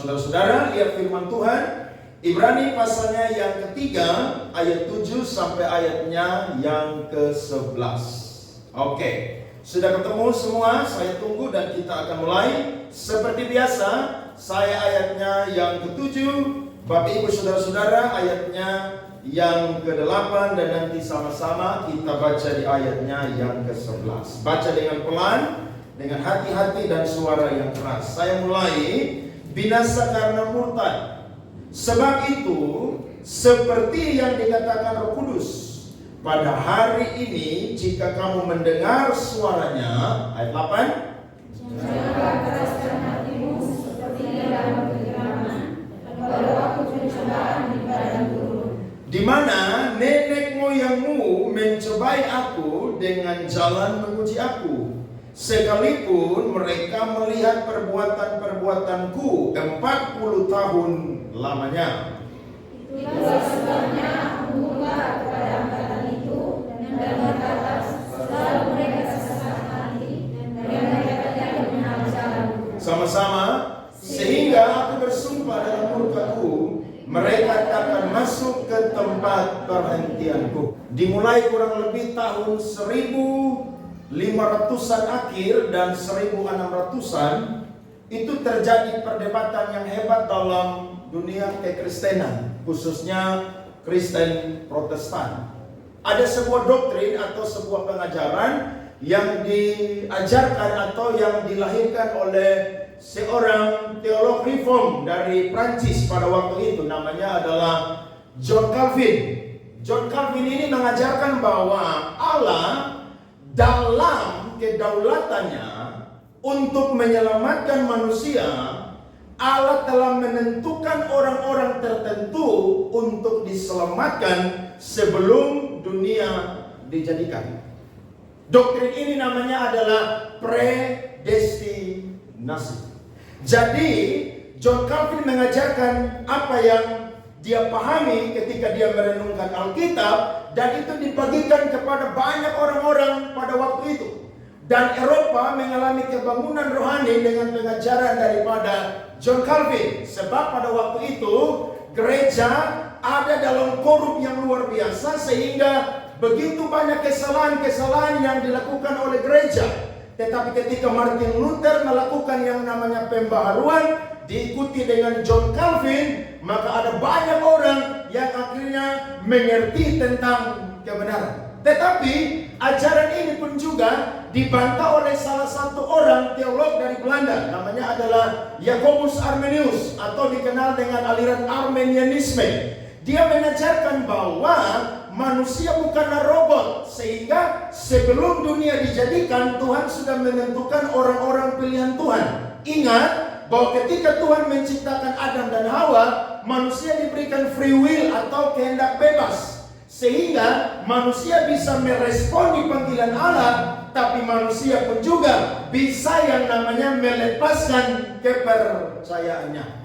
Saudara-saudara, lihat firman Tuhan Ibrani pasalnya yang ketiga, ayat 7 sampai ayatnya yang ke-11. Oke, sudah ketemu semua? Saya tunggu dan kita akan mulai. Seperti biasa, saya ayatnya yang ke-7, Bapak Ibu Saudara-saudara ayatnya yang ke-8, dan nanti sama-sama kita baca di ayatnya yang ke-11. Baca dengan pelan, dengan hati-hati dan suara yang keras. Saya mulai. Binasa karena murtad. Sebab itu, seperti yang dikatakan Roh Kudus, pada hari ini jika kamu mendengar suaranya, ayat 8, janganlah keraskan hatimu seperti dalam penyiraman pada waktu pencobaan di padang gurun, di mana nenek moyangmu mencobai aku dengan jalan menguji aku, sekalipun mereka melihat perbuatan-perbuatanku 40 tahun lamanya. Itulah sebabnya aku murka kepada angkatan itu dan berkata, selalu mereka sesat hati dan mereka tidak mengenal jalanku. Sama-sama, sehingga aku bersumpah dalam murkaku, mereka takkan masuk ke tempat perhentianku. Dimulai kurang lebih tahun 1500-an akhir dan 1600-an, itu terjadi perdebatan yang hebat dalam dunia kekristenan, khususnya Kristen Protestan. Ada sebuah doktrin atau sebuah pengajaran yang diajarkan atau yang dilahirkan oleh seorang teolog reform dari Prancis pada waktu itu, namanya adalah John Calvin. John Calvin ini mengajarkan bahwa Allah dalam kedaulatannya untuk menyelamatkan manusia, Allah telah menentukan orang-orang tertentu untuk diselamatkan sebelum dunia dijadikan. Doktrin ini namanya adalah predestinasi. Jadi John Calvin mengajarkan apa yang dia pahami ketika dia merenungkan Alkitab, dan itu dibagikan kepada banyak orang-orang pada waktu itu. Dan Eropa mengalami kebangunan rohani dengan pengajaran daripada John Calvin. Sebab pada waktu itu gereja ada dalam korup yang luar biasa, sehingga begitu banyak kesalahan-kesalahan yang dilakukan oleh gereja. Tetapi ketika Martin Luther melakukan yang namanya pembaharuan, diikuti dengan John Calvin, maka ada banyak orang yang akhirnya mengerti tentang kebenaran. Tetapi ajaran ini pun juga dibantah oleh salah satu orang teolog dari Belanda, namanya adalah Jacobus Arminius atau dikenal dengan aliran Arminianisme. Dia mengajarkan bahwa manusia bukanlah robot, sehingga sebelum dunia dijadikan Tuhan sudah menentukan orang-orang pilihan Tuhan. Ingat bahwa ketika Tuhan menciptakan Adam dan Hawa, manusia diberikan free will atau kehendak bebas, sehingga manusia bisa merespon di panggilan Allah, tapi manusia pun juga bisa yang namanya melepaskan kepercayaannya.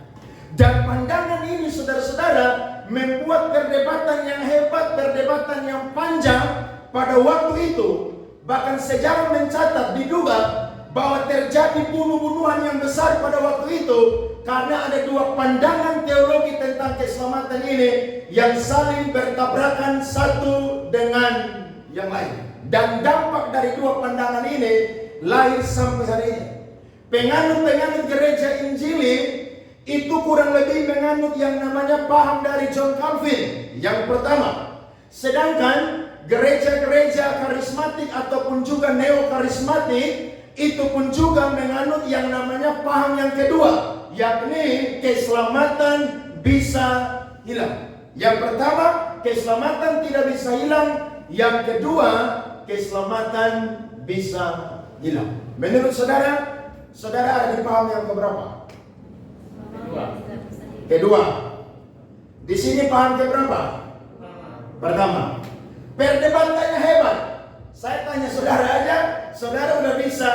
Dan pandangan ini, saudara-saudara, membuat perdebatan yang hebat, perdebatan yang panjang pada waktu itu. Bahkan sejarah mencatat, diduga bahwa terjadi bunuh-bunuhan yang besar pada waktu itu, karena ada dua pandangan teologi tentang keselamatan ini yang saling bertabrakan satu dengan yang lain. Dan dampak dari dua pandangan ini lahir sampai hari ini. Penganut-penganut gereja Injili itu kurang lebih menganut yang namanya paham dari John Calvin yang pertama. Sedangkan gereja-gereja karismatik ataupun juga neo-karismatik itu pun juga menganut yang namanya paham yang kedua, yakni keselamatan bisa hilang. Yang pertama, keselamatan tidak bisa hilang. Yang kedua, keselamatan bisa hilang. Menurut saudara, saudara ada di paham yang keberapa? Kedua. Di sini paham keberapa? Pertama. Perdebatannya hebat. Saya tanya saudara aja, saudara udah bisa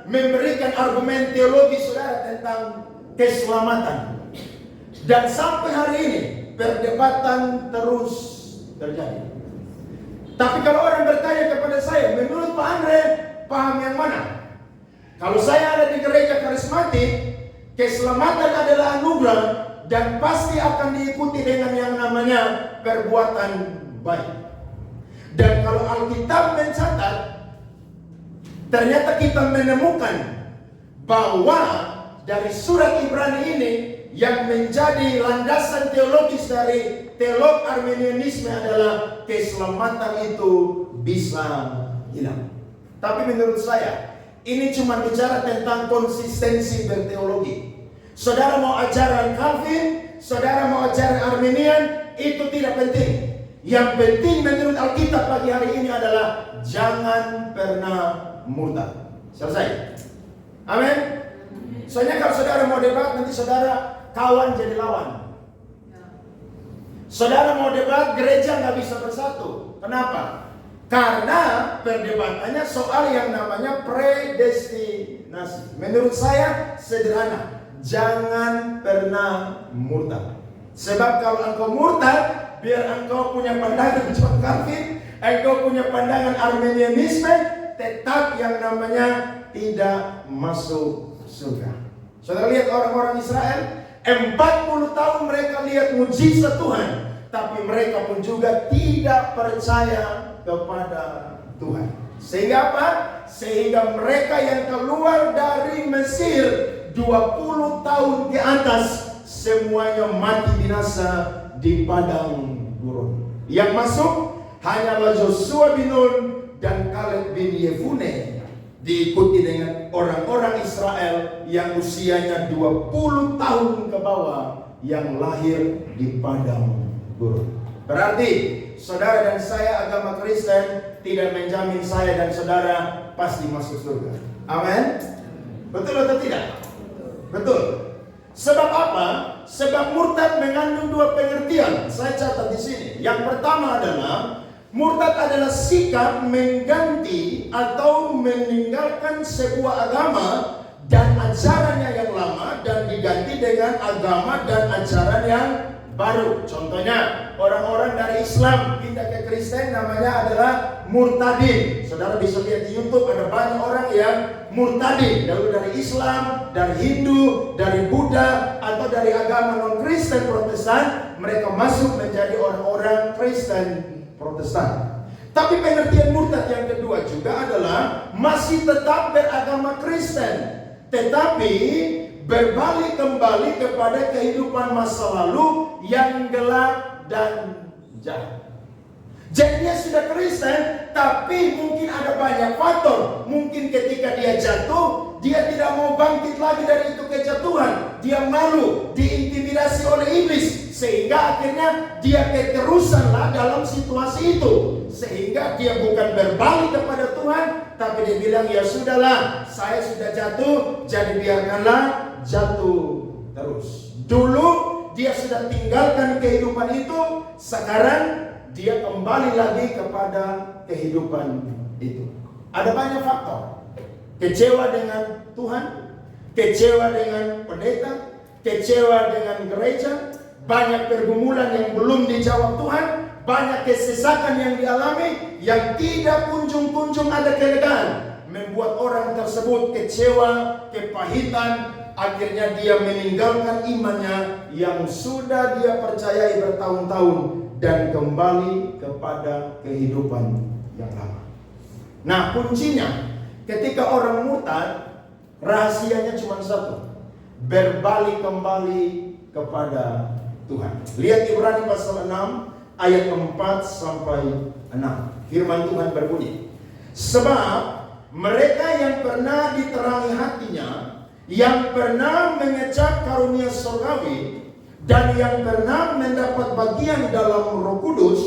memberikan argumen teologi saudara tentang keselamatan. Dan sampai hari ini perdebatan terus terjadi. Tapi kalau orang bertanya kepada saya, menurut Pak Andre, paham yang mana? Kalau saya ada di gereja karismatik, Keselamatan adalah anugerah dan pasti akan diikuti dengan yang namanya perbuatan baik. Dan kalau Alkitab mencatat, ternyata kita menemukan bahwa dari surat Ibrani ini yang menjadi landasan teologis dari teolog Arminianisme adalah keselamatan itu bisa hilang. Tapi menurut saya, ini cuma bicara tentang konsistensi berteologi. Saudara mau ajaran Calvin, saudara mau ajaran Arminian, itu tidak penting. Yang penting menurut Alkitab pagi hari ini adalah jangan pernah murtad. Selesai. Amin. Soalnya kalau saudara mau debat, nanti saudara kawan jadi lawan. Saudara mau debat, gereja nggak bisa bersatu. Kenapa? Karena perdebatannya soal yang namanya predestinasi. Menurut saya sederhana. Jangan pernah murtad. Sebab kalau engkau murtad, biar engkau punya pandangan John Calvin, engkau punya pandangan Arminianisme, tetap yang namanya tidak masuk surga. Saudara lihat orang-orang Israel, 40 tahun mereka lihat mujizat Tuhan, tapi mereka pun juga tidak percaya kepada Tuhan. Sehingga apa? Sehingga mereka yang keluar dari Mesir 20 tahun ke atas semuanya mati binasa di padang gurun. Yang masuk hanyalah Joshua bin Nun dan Kaleb bin Yefune, diikuti dengan orang-orang Israel yang usianya 20 tahun ke bawah yang lahir di padang gurun. Berarti saudara dan saya agama Kristen tidak menjamin saya dan saudara pasti masuk surga. Amin. Betul atau tidak? Betul. Sebab apa? Sebab murtad mengandung dua pengertian. Saya catat di sini. Yang pertama adalah murtad adalah sikap mengganti atau meninggalkan sebuah agama dan ajarannya yang lama dan diganti dengan agama dan ajaran yang baru. Contohnya, orang-orang dari Islam pindah ke Kristen namanya adalah murtadin. Saudara bisa lihat di YouTube ada banyak orang yang murtadin, lalu dari Islam, dari Hindu, dari Buddha, atau dari agama non-Kristen Protestan, mereka masuk menjadi orang-orang Kristen Protestan. Tapi pengertian murtad yang kedua juga adalah masih tetap beragama Kristen, tetapi berbalik kembali kepada kehidupan masa lalu yang gelap dan jahat. Jadi dia sudah Kristen, tapi mungkin ada banyak faktor. Mungkin ketika dia jatuh, dia tidak mau bangkit lagi dari itu kejatuhan. Dia malu, diintimidasi oleh iblis, sehingga akhirnya dia keterusanlah dalam situasi itu. Sehingga dia bukan berbalik kepada Tuhan, tapi dia bilang, ya sudahlah, saya sudah jatuh, jadi biarkanlah jatuh terus. Dulu dia sudah tinggalkan kehidupan itu, sekarang dia kembali lagi kepada kehidupan itu. Ada banyak faktor. Kecewa dengan Tuhan, kecewa dengan pendeta, kecewa dengan gereja, banyak pergumulan yang belum dijawab Tuhan, banyak kesesakan yang dialami yang tidak kunjung-kunjung ada kelegaan, membuat orang tersebut kecewa, kepahitan, akhirnya dia meninggalkan imannya yang sudah dia percayai bertahun-tahun dan kembali kepada kehidupan yang lama. Nah, kuncinya ketika orang murtad, rahasianya cuma satu: berbalik kembali kepada Tuhan. Lihat Ibrani pasal 6 ayat 4 sampai 6. Firman Tuhan berbunyi, sebab mereka yang pernah diterangi hatinya, yang pernah mengecap karunia surgawi, dan yang pernah mendapat bagian dalam Roh Kudus,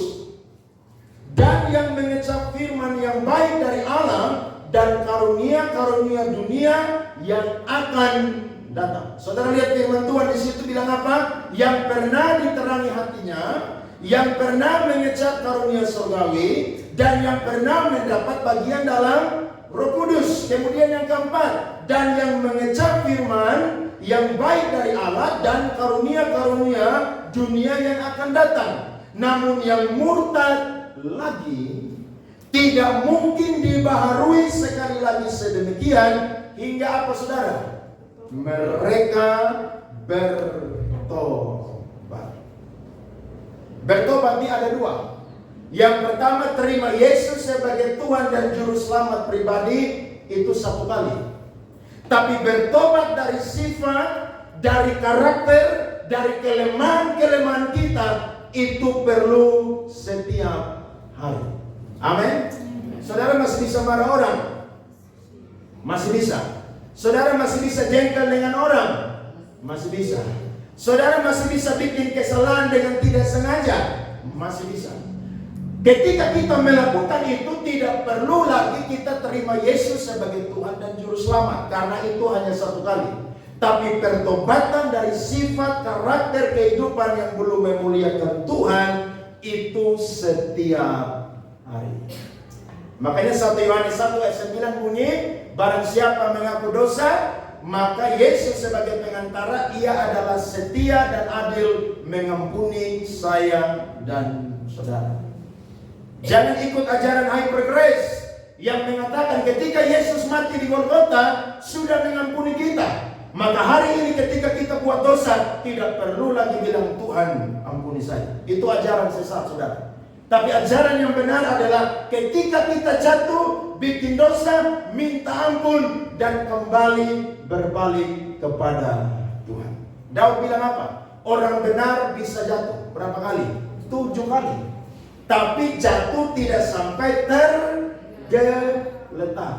dan yang mengecap firman yang baik dari Allah, dan karunia-karunia dunia yang akan datang. Saudara lihat firman Tuhan di situ bilang apa? Yang pernah diterangi hatinya, yang pernah mengecap karunia surgawi, dan yang pernah mendapat bagian dalam Roh Kudus. Kemudian yang keempat, dan yang mengecap firman yang baik dari Allah dan karunia-karunia dunia yang akan datang. Namun yang murtad lagi tidak mungkin dibaharui sekali lagi sedemikian hingga apa saudara? mereka bertobat. Bertobat ini ada dua. Yang pertama, terima Yesus sebagai Tuhan dan Juru Selamat pribadi, itu satu kali. Tapi bertobat dari sifat, dari karakter, dari kelemahan-kelemahan kita, itu perlu setiap hari. Amin. Saudara masih bisa marah orang? Masih bisa. Saudara masih bisa jengkel dengan orang? Masih bisa. Saudara masih bisa bikin kesalahan dengan tidak sengaja? Masih bisa. Ketika kita melakukan itu, tidak perlu lagi kita terima Yesus sebagai Tuhan dan Juru Selamat, karena itu hanya satu kali. Tapi pertobatan dari sifat, karakter, kehidupan yang belum memuliakan Tuhan, itu setiap hari. Makanya 1 Yohanes 1 ayat 9 bunyi, barang siapa mengaku dosa, maka Yesus sebagai pengantara, ia adalah setia dan adil, mengampuni saya dan saudara. Jangan ikut ajaran hyper grace yang mengatakan ketika Yesus mati di Golgota sudah mengampuni kita. Maka hari ini ketika kita buat dosa, tidak perlu lagi bilang Tuhan ampuni saya. Itu ajaran sesat, saudara. Tapi ajaran yang benar adalah ketika kita jatuh, bikin dosa, minta ampun, dan kembali berbalik kepada Tuhan. Daud bilang apa? Orang benar bisa jatuh berapa kali? 7 kali. Tapi jatuh tidak sampai tergeletak.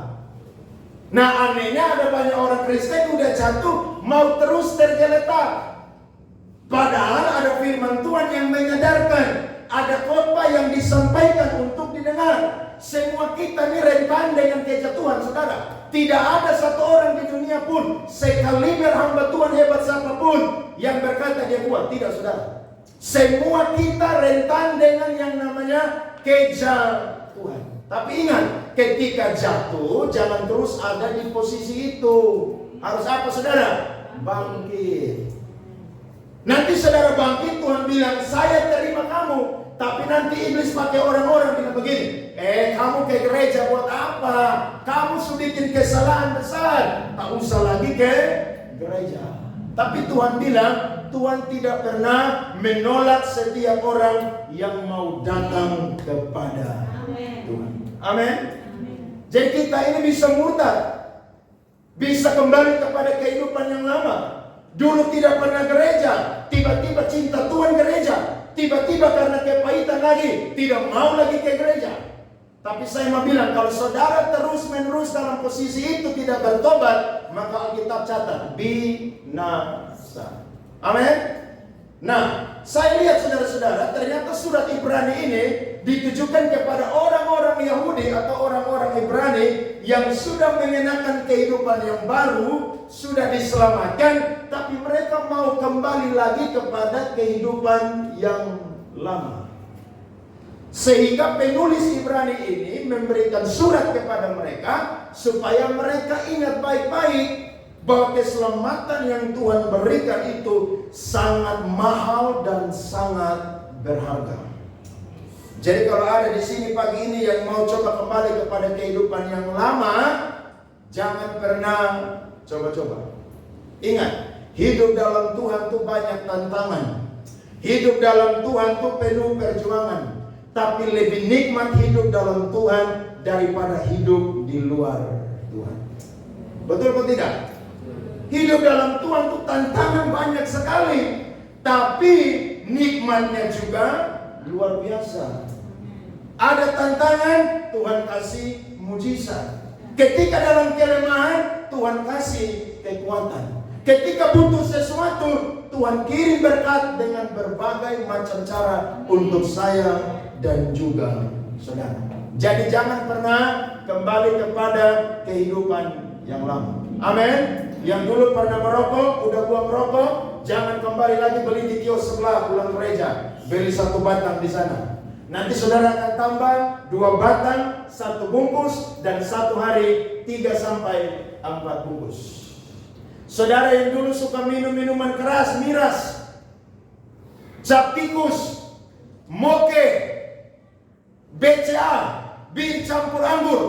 Nah, anehnya ada banyak orang Kristen udah jatuh mau terus tergeletak. Padahal ada firman Tuhan yang menyadarkan, ada khotbah yang disampaikan untuk didengar. Semua kita ini rentan dengan kejatuhan, saudara. Tidak ada satu orang di dunia pun, sekaliber hamba Tuhan hebat siapapun, yang berkata dia kuat. Tidak, saudara. Semua kita rentan dengan yang namanya kejatuhan. Tapi ingat, ketika jatuh jangan terus ada di posisi itu. Harus apa, saudara? Bangkit. Nanti saudara bangkit, Tuhan bilang, saya terima kamu. Tapi nanti iblis pakai orang-orang bilang begini, kamu ke gereja buat apa? Kamu sudah bikin kesalahan besar, tak usah lagi ke gereja. Tapi Tuhan bilang, Tuhan tidak pernah menolak setiap orang yang mau datang kepada Tuhan. Amin. Jadi kita ini bisa murtad, bisa kembali kepada kehidupan yang lama. Dulu tidak pernah gereja, tiba-tiba cinta Tuhan gereja, tiba-tiba karena kepahitan lagi tidak mau lagi ke gereja. Tapi saya mau bilang, kalau saudara terus-menerus dalam posisi itu tidak bertobat, maka Alkitab catat binasa. Amin. Nah, saya lihat saudara-saudara, ternyata surat Ibrani ini ditujukan kepada orang-orang Yahudi atau orang-orang Ibrani yang sudah mengenakan kehidupan yang baru, sudah diselamatkan, tapi mereka mau kembali lagi kepada kehidupan yang lama. Sehingga penulis Ibrani ini memberikan surat kepada mereka supaya mereka ingat baik-baik bahwa keselamatan yang Tuhan berikan itu sangat mahal dan sangat berharga. Jadi kalau ada di sini pagi ini yang mau coba kembali kepada kehidupan yang lama, jangan pernah coba-coba. Ingat, hidup dalam Tuhan itu banyak tantangan. Hidup dalam Tuhan itu penuh perjuangan. Tapi lebih nikmat hidup dalam Tuhan daripada hidup di luar Tuhan. Betul atau tidak? Hidup dalam Tuhan itu tantangan banyak sekali, tapi nikmatnya juga luar biasa. Ada tantangan, Tuhan kasih mujizat. Ketika dalam kelemahan, Tuhan kasih kekuatan. Ketika butuh sesuatu, Tuhan kirim berkat dengan berbagai macam cara untuk saya dan juga saudara. Jadi jangan pernah kembali kepada kehidupan yang lama. Amin. Yang dulu pernah merokok, udah buang rokok, jangan kembali lagi beli di kios sebelah pulang gereja. Beli 1 batang di sana. Nanti saudara akan tambah 2 batang, 1 bungkus, dan 1 hari 3 sampai 4 bungkus. Saudara yang dulu suka minum minuman keras, miras, cap tikus, moke, BCA, bir campur anggur,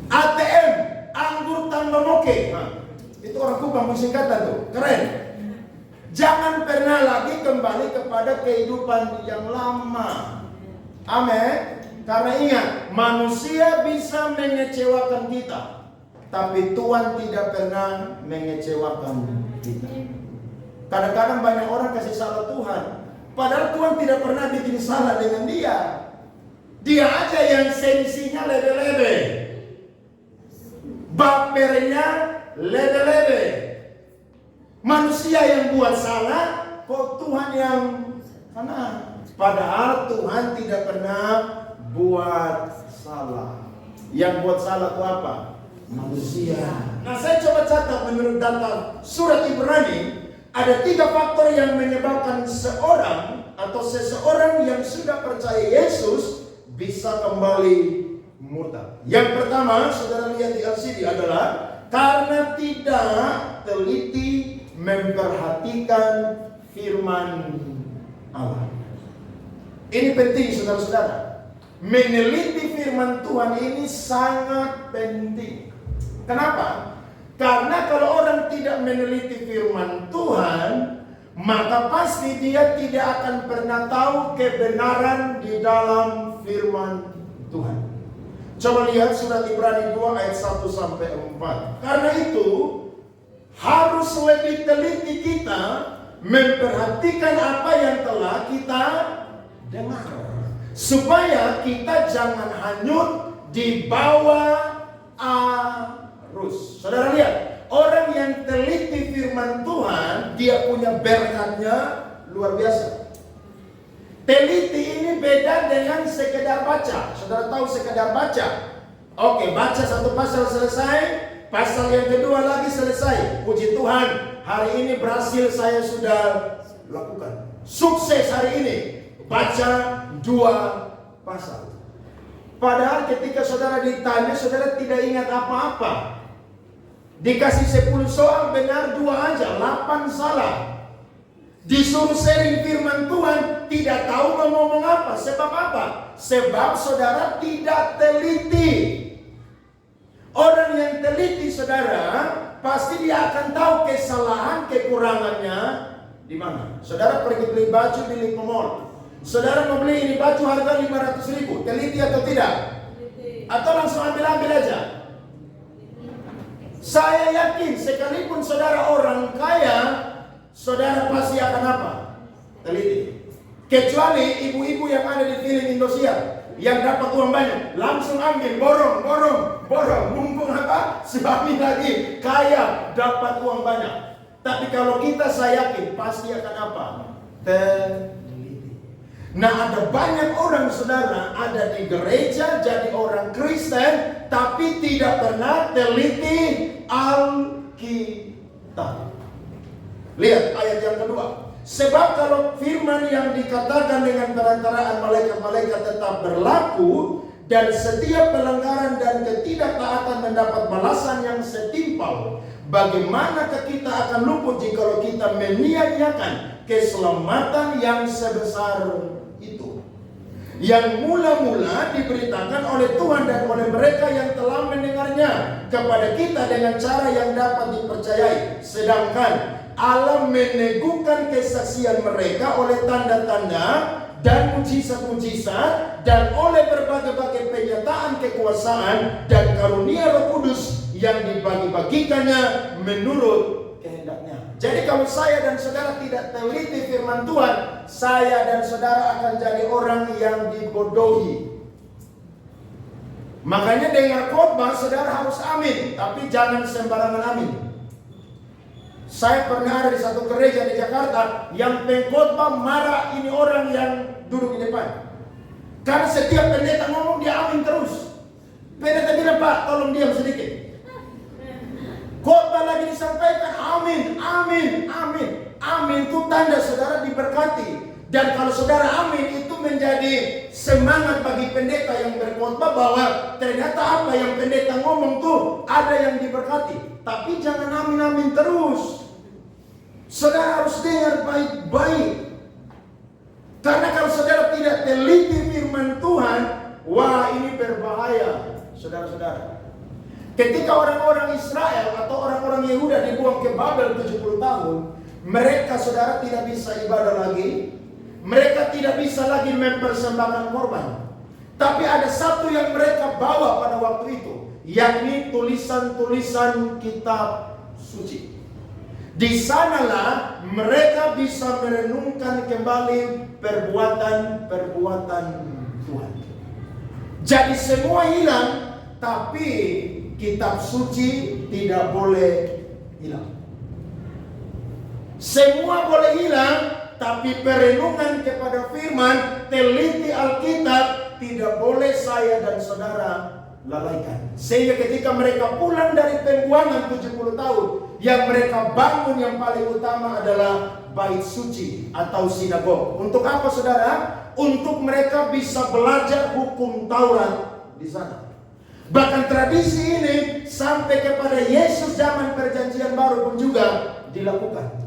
ATM, anggur tambah moke. Nah, itu orang Kupang singkatan tuh, keren. Jangan pernah lagi kembali kepada kehidupan yang lama. Amin. Karena ingat, manusia bisa mengecewakan kita, tapi Tuhan tidak pernah mengecewakan kita. Kadang-kadang banyak orang kasih salah Tuhan, padahal Tuhan tidak pernah bikin salah dengan dia. Dia aja yang sensinya lebe-lebe, bapernya lebe-lebe. Manusia yang buat salah, kok Tuhan yang sana. Padahal Tuhan tidak pernah buat salah. Yang buat salah itu apa? Manusia. Nah, saya coba catat menurut data surat Ibrani, ada 3 faktor yang menyebabkan seorang atau seseorang yang sudah percaya Yesus bisa kembali murtad. Yang pertama, saudara lihat di LCD adalah karena tidak teliti memperhatikan firman Allah. Ini penting, saudara-saudara. Meneliti firman Tuhan ini sangat penting. Kenapa? Karena kalau orang tidak meneliti firman Tuhan, maka pasti dia tidak akan pernah tahu kebenaran di dalam firman Tuhan. Coba lihat surat Ibrani 2 ayat 1 sampai 4. Karena itu harus lebih teliti kita memperhatikan apa yang telah kita dengar, supaya kita jangan hanyut di bawah arus. Saudara lihat, orang yang teliti firman Tuhan, dia punya berkatnya luar biasa. Teliti ini beda dengan sekedar baca. Saudara tahu sekedar baca? Oke, baca satu pasal selesai, pasal yang kedua lagi selesai. Puji Tuhan, hari ini berhasil saya sudah lakukan. Sukses hari ini. Baca 2 pasal. Padahal ketika saudara ditanya, saudara tidak ingat apa-apa. Dikasih 10 soal benar 2 aja, 8 salah. Disuruh sharing firman Tuhan, tidak tahu mau ngomong apa. Sebab apa? Sebab saudara tidak teliti. Orang yang teliti, saudara, pasti dia akan tahu kesalahan, kekurangannya di mana. Saudara pergi beli baju di Lipo Mall. Saudara mau beli ini baju harga 500.000, teliti atau tidak? Atau langsung ambil aja? Saya yakin sekalipun saudara orang kaya, saudara pasti akan apa? Teliti. Kecuali ibu-ibu yang ada di film Indosiar, yang dapat uang banyak, langsung ambil, borong, mumpung apa? Suami lagi kaya, dapat uang banyak. Tapi kalau kita, saya yakin pasti akan apa? Teliti. Nah, ada banyak orang, saudara, ada di gereja, jadi orang Kristen, tapi tidak pernah teliti Alkitab. Lihat ayat yang kedua. Sebab kalau firman yang dikatakan dengan perantaraan malaikat-malaikat tetap berlaku, dan setiap pelanggaran dan ketidaktaatan mendapat balasan yang setimpal, bagaimanakah kita akan luput jikalau kita menyia-nyiakan keselamatan yang sebesar itu, yang mula-mula diberitakan oleh Tuhan dan oleh mereka yang telah mendengarnya kepada kita dengan cara yang dapat dipercayai. Sedangkan Allah meneguhkan kesaksian mereka oleh tanda-tanda dan mujizat-mujizat dan oleh berbagai-bagai penyataan kekuasaan dan karunia Roh Kudus yang dibagi-bagikannya menurut kehendaknya. Jadi kalau saya dan saudara tidak teliti firman Tuhan, saya dan saudara akan jadi orang yang dibodohi. Makanya dengar khotbah saudara harus amin, tapi jangan sembarangan amin. Saya pernah ada di satu gereja di Jakarta yang pengkhotbah marah ini orang yang duduk di depan. Karena setiap pendeta ngomong dia amin terus. Pendeta bilang, Pak tolong diam sedikit. Khotbah lagi disampaikan, amin, amin, amin. Amin itu tanda saudara diberkati. Dan kalau saudara amin itu menjadi semangat bagi pendeta yang berkhotbah bahwa ternyata apa yang pendeta ngomong tuh ada yang diberkati. Tapi jangan amin-amin terus. Saudara harus dengar baik-baik. Karena kalau saudara tidak teliti firman Tuhan, wah ini berbahaya, saudara-saudara. Ketika orang-orang Israel atau orang-orang Yehuda dibuang ke Babel 70 tahun, mereka saudara tidak bisa ibadah lagi. Mereka tidak bisa lagi mempersembahkan korban. Tapi ada satu yang mereka bawa pada waktu itu, yakni tulisan-tulisan kitab suci. Di sanalah mereka bisa merenungkan kembali perbuatan-perbuatan Tuhan. Jadi semua hilang, tapi kitab suci tidak boleh hilang. Semua boleh hilang, tapi perenungan kepada firman, teliti Alkitab, tidak boleh saya dan saudara lalaikan. Sehingga ketika mereka pulang dari pembuangan 70 tahun, yang mereka bangun yang paling utama adalah bait suci atau sinagog. Untuk apa saudara? Untuk mereka bisa belajar hukum Taurat di sana. Bahkan tradisi ini sampai kepada Yesus zaman perjanjian baru pun juga dilakukan.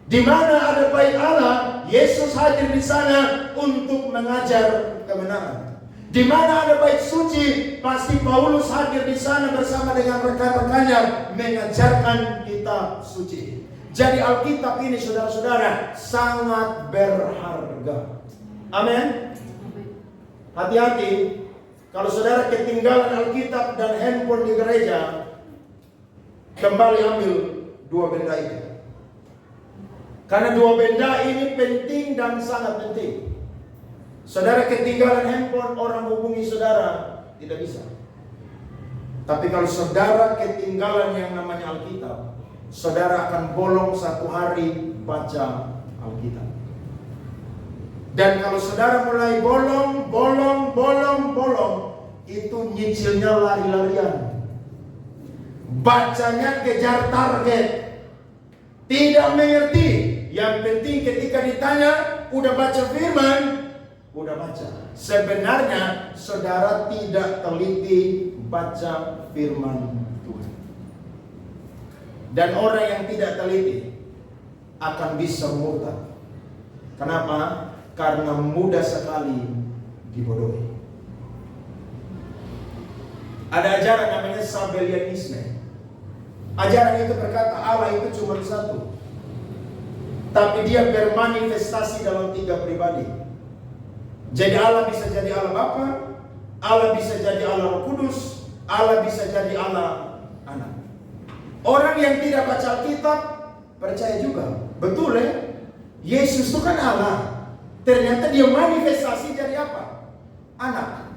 Di mana ada bait Allah, Yesus hadir di sana untuk mengajar kebenaran. Di mana ada bait suci, pasti Paulus hadir di sana bersama dengan rekan-rekannya mengajarkan kitab suci. Jadi Alkitab ini saudara-saudara sangat berharga. Amin. Hati-hati kalau saudara ketinggalan Alkitab dan handphone di gereja, kembali ambil dua benda itu. Karena dua benda ini penting dan sangat penting. Saudara ketinggalan handphone, orang hubungi saudara tidak bisa. Tapi kalau saudara ketinggalan yang namanya Alkitab, saudara akan bolong satu hari baca Alkitab. Dan kalau saudara mulai bolong, itu nyicilnya lari-larian. Bacanya kejar target. Tidak mengerti. Yang penting ketika ditanya, udah baca firman, udah baca. Sebenarnya saudara tidak teliti baca firman Tuhan. Dan orang yang tidak teliti akan bisa murtad. Kenapa? Karena mudah sekali dibodohi. Ada ajaran namanya Sabellianisme. Ajaran itu berkata Allah itu cuma satu, tapi dia bermanifestasi dalam tiga pribadi. Jadi Allah bisa jadi Allah Bapa, Allah bisa jadi Allah Roh Kudus, Allah bisa jadi Allah Anak. Orang yang tidak baca Alkitab percaya juga, betul ya? Yesus itu kan Allah. Ternyata dia manifestasi jadi apa? Anak.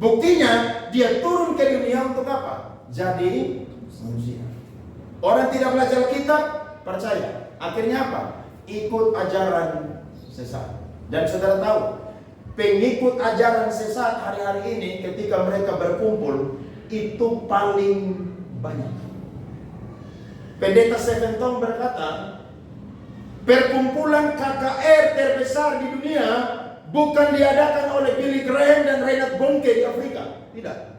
Buktinya dia turun ke dunia untuk apa? Jadi manusia. Orang tidak belajar Alkitab percaya. Akhirnya apa? Ikut ajaran sesat. Dan saudara tahu, pengikut ajaran sesat hari-hari ini ketika mereka berkumpul itu paling banyak. Pendeta Seventong berkata, perkumpulan KKR terbesar di dunia bukan diadakan oleh Billy Graham dan Reinhard Bonnke di Afrika, tidak.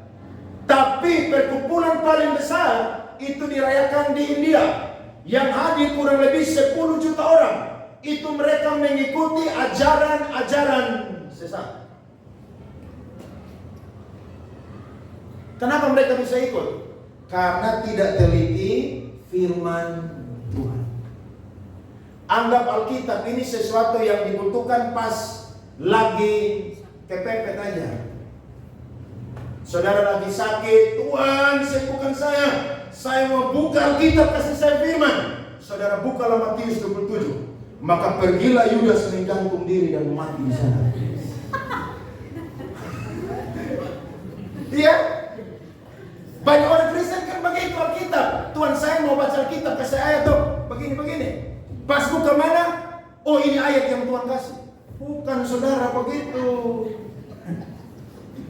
Tapi perkumpulan paling besar itu dirayakan di India, yang hadir kurang lebih 10 juta orang. Itu mereka mengikuti ajaran-ajaran sesat. Kenapa mereka bisa ikut? Karena tidak teliti firman Tuhan. Anggap Alkitab ini sesuatu yang dibutuhkan pas lagi kepepet aja. Saudara lagi sakit, Tuhan sembuhkan saya mau buka Alkitab, kasih saya firman. Saudara bukalah Matius 27. Maka pergilah Yudas menggantung diri dan mati di sana. Iya? Banyak orang Kristen kan begitu Alkitab. Tuhan saya mau baca Alkitab, kasih ayat tuh. Begini. Pas buka mana? Oh ini ayat yang Tuhan kasih. Bukan saudara begitu.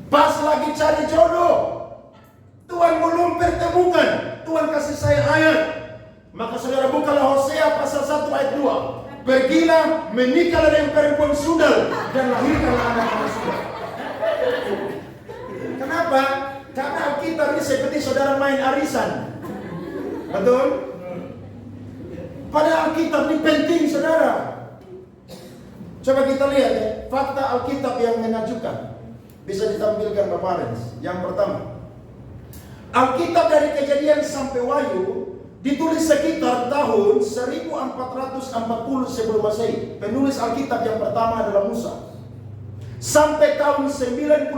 Pas lagi cari jodoh, Tuhan belum pertemukan, Tuhan kasih saya ayat. Maka saudara bukalah Hosea pasal 1 ayat 2. Pergilah, menikahlah dengan perempuan sundal dan lahirkanlah anak-anak sundal. Kenapa? Karena Alkitab ini seperti saudara main arisan. Betul? Padahal Alkitab ini penting saudara. Coba kita lihat ya, fakta Alkitab yang menakjubkan. Bisa ditampilkan Bapak Rens. Yang pertama, Alkitab dari Kejadian sampai Wahyu ditulis sekitar tahun 1440 sebelum Masehi. Penulis Alkitab yang pertama adalah Musa. Sampai tahun 95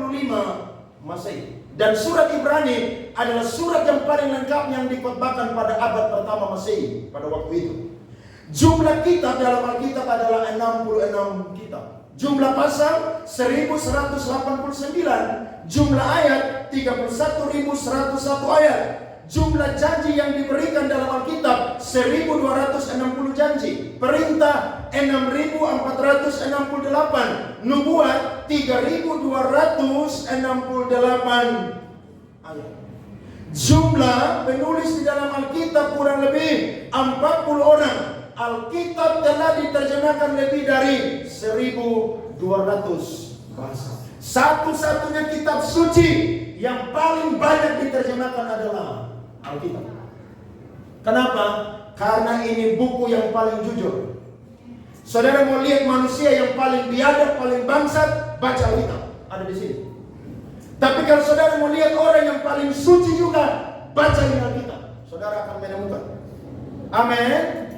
Masehi. Dan surat Ibrani adalah surat yang paling lengkap yang dikhotbahkan pada abad pertama Masehi pada waktu itu. Jumlah kitab dalam Alkitab adalah 66 kitab. Jumlah pasal 1189. Jumlah ayat 31.101 ayat. Jumlah janji yang diberikan dalam Alkitab 1260 janji. Perintah 6468. Nubuat 3268 ayat. Jumlah penulis di dalam Alkitab kurang lebih 40 orang. Alkitab telah diterjemahkan lebih dari 1200 bahasa. Satu-satunya kitab suci yang paling banyak diterjemahkan adalah Alkitab. Kenapa? Karena ini buku yang paling jujur. Saudara mau lihat manusia yang paling biadab, paling bangsat, baca Alkitab. Ada di sini. Tapi kalau saudara mau lihat orang yang paling suci juga, baca ini Alkitab. Saudara akan menemukan. Amin.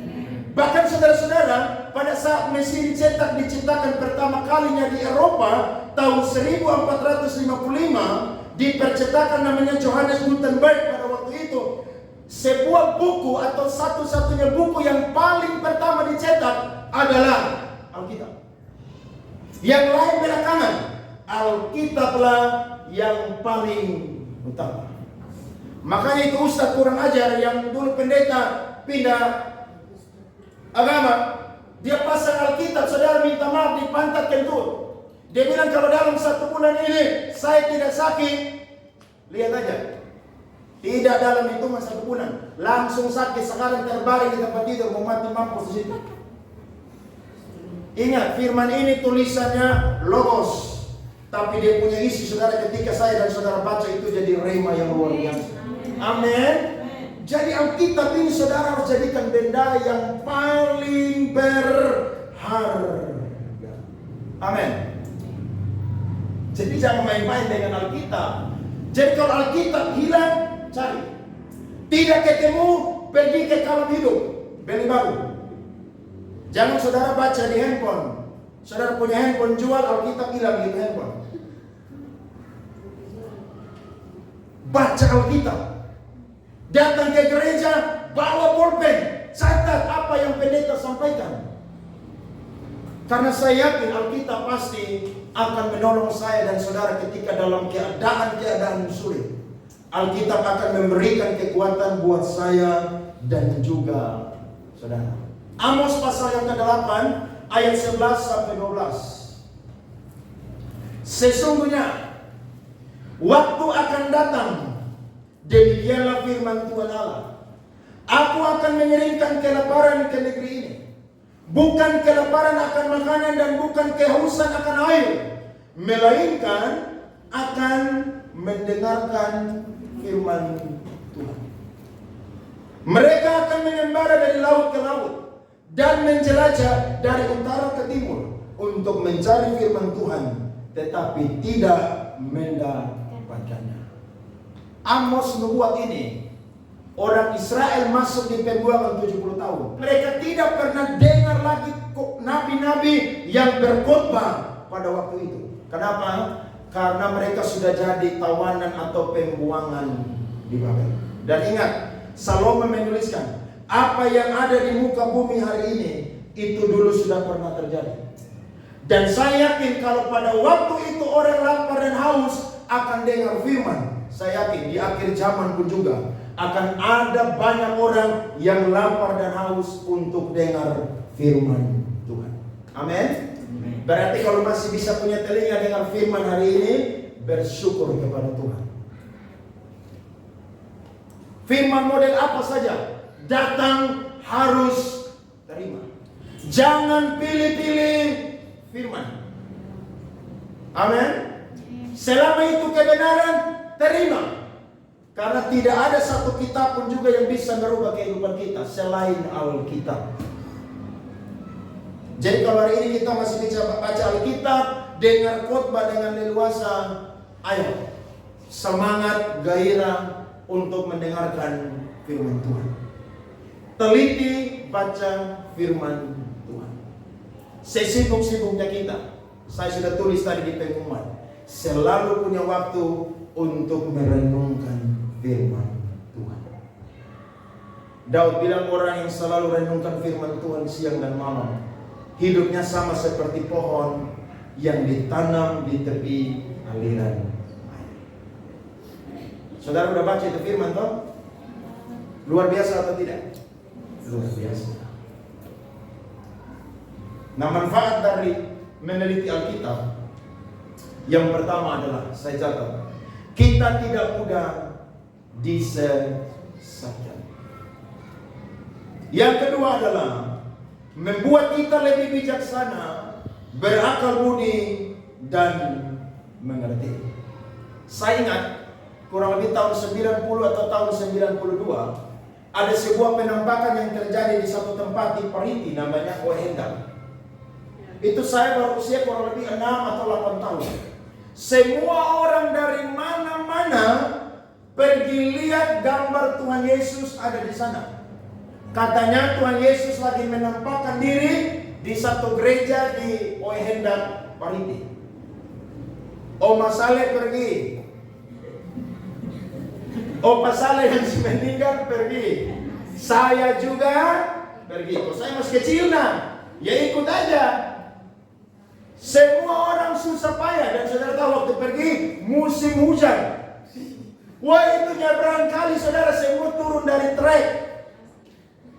Bahkan saudara-saudara, pada saat Mesias diciptakan pertama kalinya di Eropa tahun 1455, dipercetakan namanya Johannes Gutenberg pada waktu itu. Sebuah buku atau satu-satunya buku yang paling pertama dicetak adalah Alkitab. Yang lain belakangan, Alkitablah yang paling utama. Makanya itu Ustaz kurang ajar yang dulu pendeta pindah agama, dia pasang Alkitab, saudara minta maaf di pantat kentut. Dia bilang kalau dalam 1 bulan ini saya tidak sakit, lihat aja, tidak dalam hitungan 1 bulan langsung sakit, sekarang terbaring di tempat tidur, mau mati mampus di situ. Ingat, firman ini tulisannya logos, tapi dia punya isi, saudara. Ketika saya dan saudara baca itu jadi rema yang luar biasa. Amin. Jadi Alkitab ini saudara harus jadikan benda yang paling berharga. Amin. Jadi jangan main-main dengan Alkitab. Jadi kalau Alkitab hilang, cari. Tidak ketemu, pergi ke Kalam Hidup, beli baru. Jangan saudara baca di handphone. Saudara punya handphone, jual, Alkitab hilang di handphone. Baca Alkitab. Datang ke gereja, bawa pulpen, catat apa yang pendeta sampaikan. Karena saya yakin Alkitab pasti akan menolong saya dan saudara ketika dalam keadaan sulit. Alkitab akan memberikan kekuatan buat saya dan juga saudara. Amos pasal yang ke-8 ayat 11 sampai 12. Sesungguhnya waktu akan datang, demikianlah firman Tuhan Allah, aku akan mengeringkan kelaparan ke negeri ini. Bukan kelaparan akan makanan dan bukan kehausan akan air, melainkan akan mendengarkan firman Tuhan. Mereka akan mengembara dari laut ke laut dan menjelajah dari utara ke timur untuk mencari firman Tuhan, tetapi tidak mendapatkannya. Amos nubuat ini, orang Israel masuk di pembuangan 70 tahun. Mereka tidak pernah dengar lagi nabi-nabi yang berkhotbah pada waktu itu. Kenapa? Karena mereka sudah jadi tawanan atau pembuangan di Babel. Dan ingat, Salomo menuliskan, apa yang ada di muka bumi hari ini, itu dulu sudah pernah terjadi. Dan saya yakin kalau pada waktu itu orang lapar dan haus akan dengar firman. Saya yakin di akhir zaman pun juga akan ada banyak orang yang lapar dan haus untuk dengar firman Tuhan. Amin. Berarti kalau masih bisa punya telinga dengar firman hari ini, bersyukur kepada Tuhan. Firman model apa saja datang harus terima. Jangan pilih-pilih firman. Amin. Selama itu kebenaran, terima. Karena tidak ada satu kitab pun juga yang bisa merubah kehidupan kita selain Alkitab. Jadi kalau hari ini kita masih bisa baca Alkitab, dengar khotbah dengan leluasa, ayo semangat, gairah, untuk mendengarkan firman Tuhan. Teliti baca firman Tuhan. Sesibuk-sibuknya kita, saya sudah tulis tadi di pengumuman, selalu punya waktu untuk merenungkan firman Tuhan. Daud bilang orang yang selalu renungkan firman Tuhan siang dan malam, hidupnya sama seperti pohon yang ditanam di tepi aliran air. Saudara udah baca itu firman toh? Luar biasa atau tidak? Luar biasa. Nah, manfaat dari meneliti Alkitab yang pertama adalah, saya catat, kita tidak mudah disesatkan. Yang kedua adalah membuat kita lebih bijaksana, berakal budi, dan mengerti. Saya ingat kurang lebih tahun 90 atau tahun 92 ada sebuah penampakan yang terjadi di satu tempat di Pariti namanya Ohendang. Itu saya baru usia kurang lebih 6 atau 8 tahun. Semua orang dari mana-mana pergi lihat gambar Tuhan Yesus ada di sana. Katanya Tuhan Yesus lagi menampakkan diri di satu gereja di Ohendang, Pariti. Oma Saleh pergi. Opa Saleh yang meninggal pergi. Saya juga pergi. Kalau saya masih kecil ya ikut aja. Semua orang susah payah, dan saudara tahu waktu pergi musim hujan. Wah, itu nyebrang kali saudara, semua turun dari trek.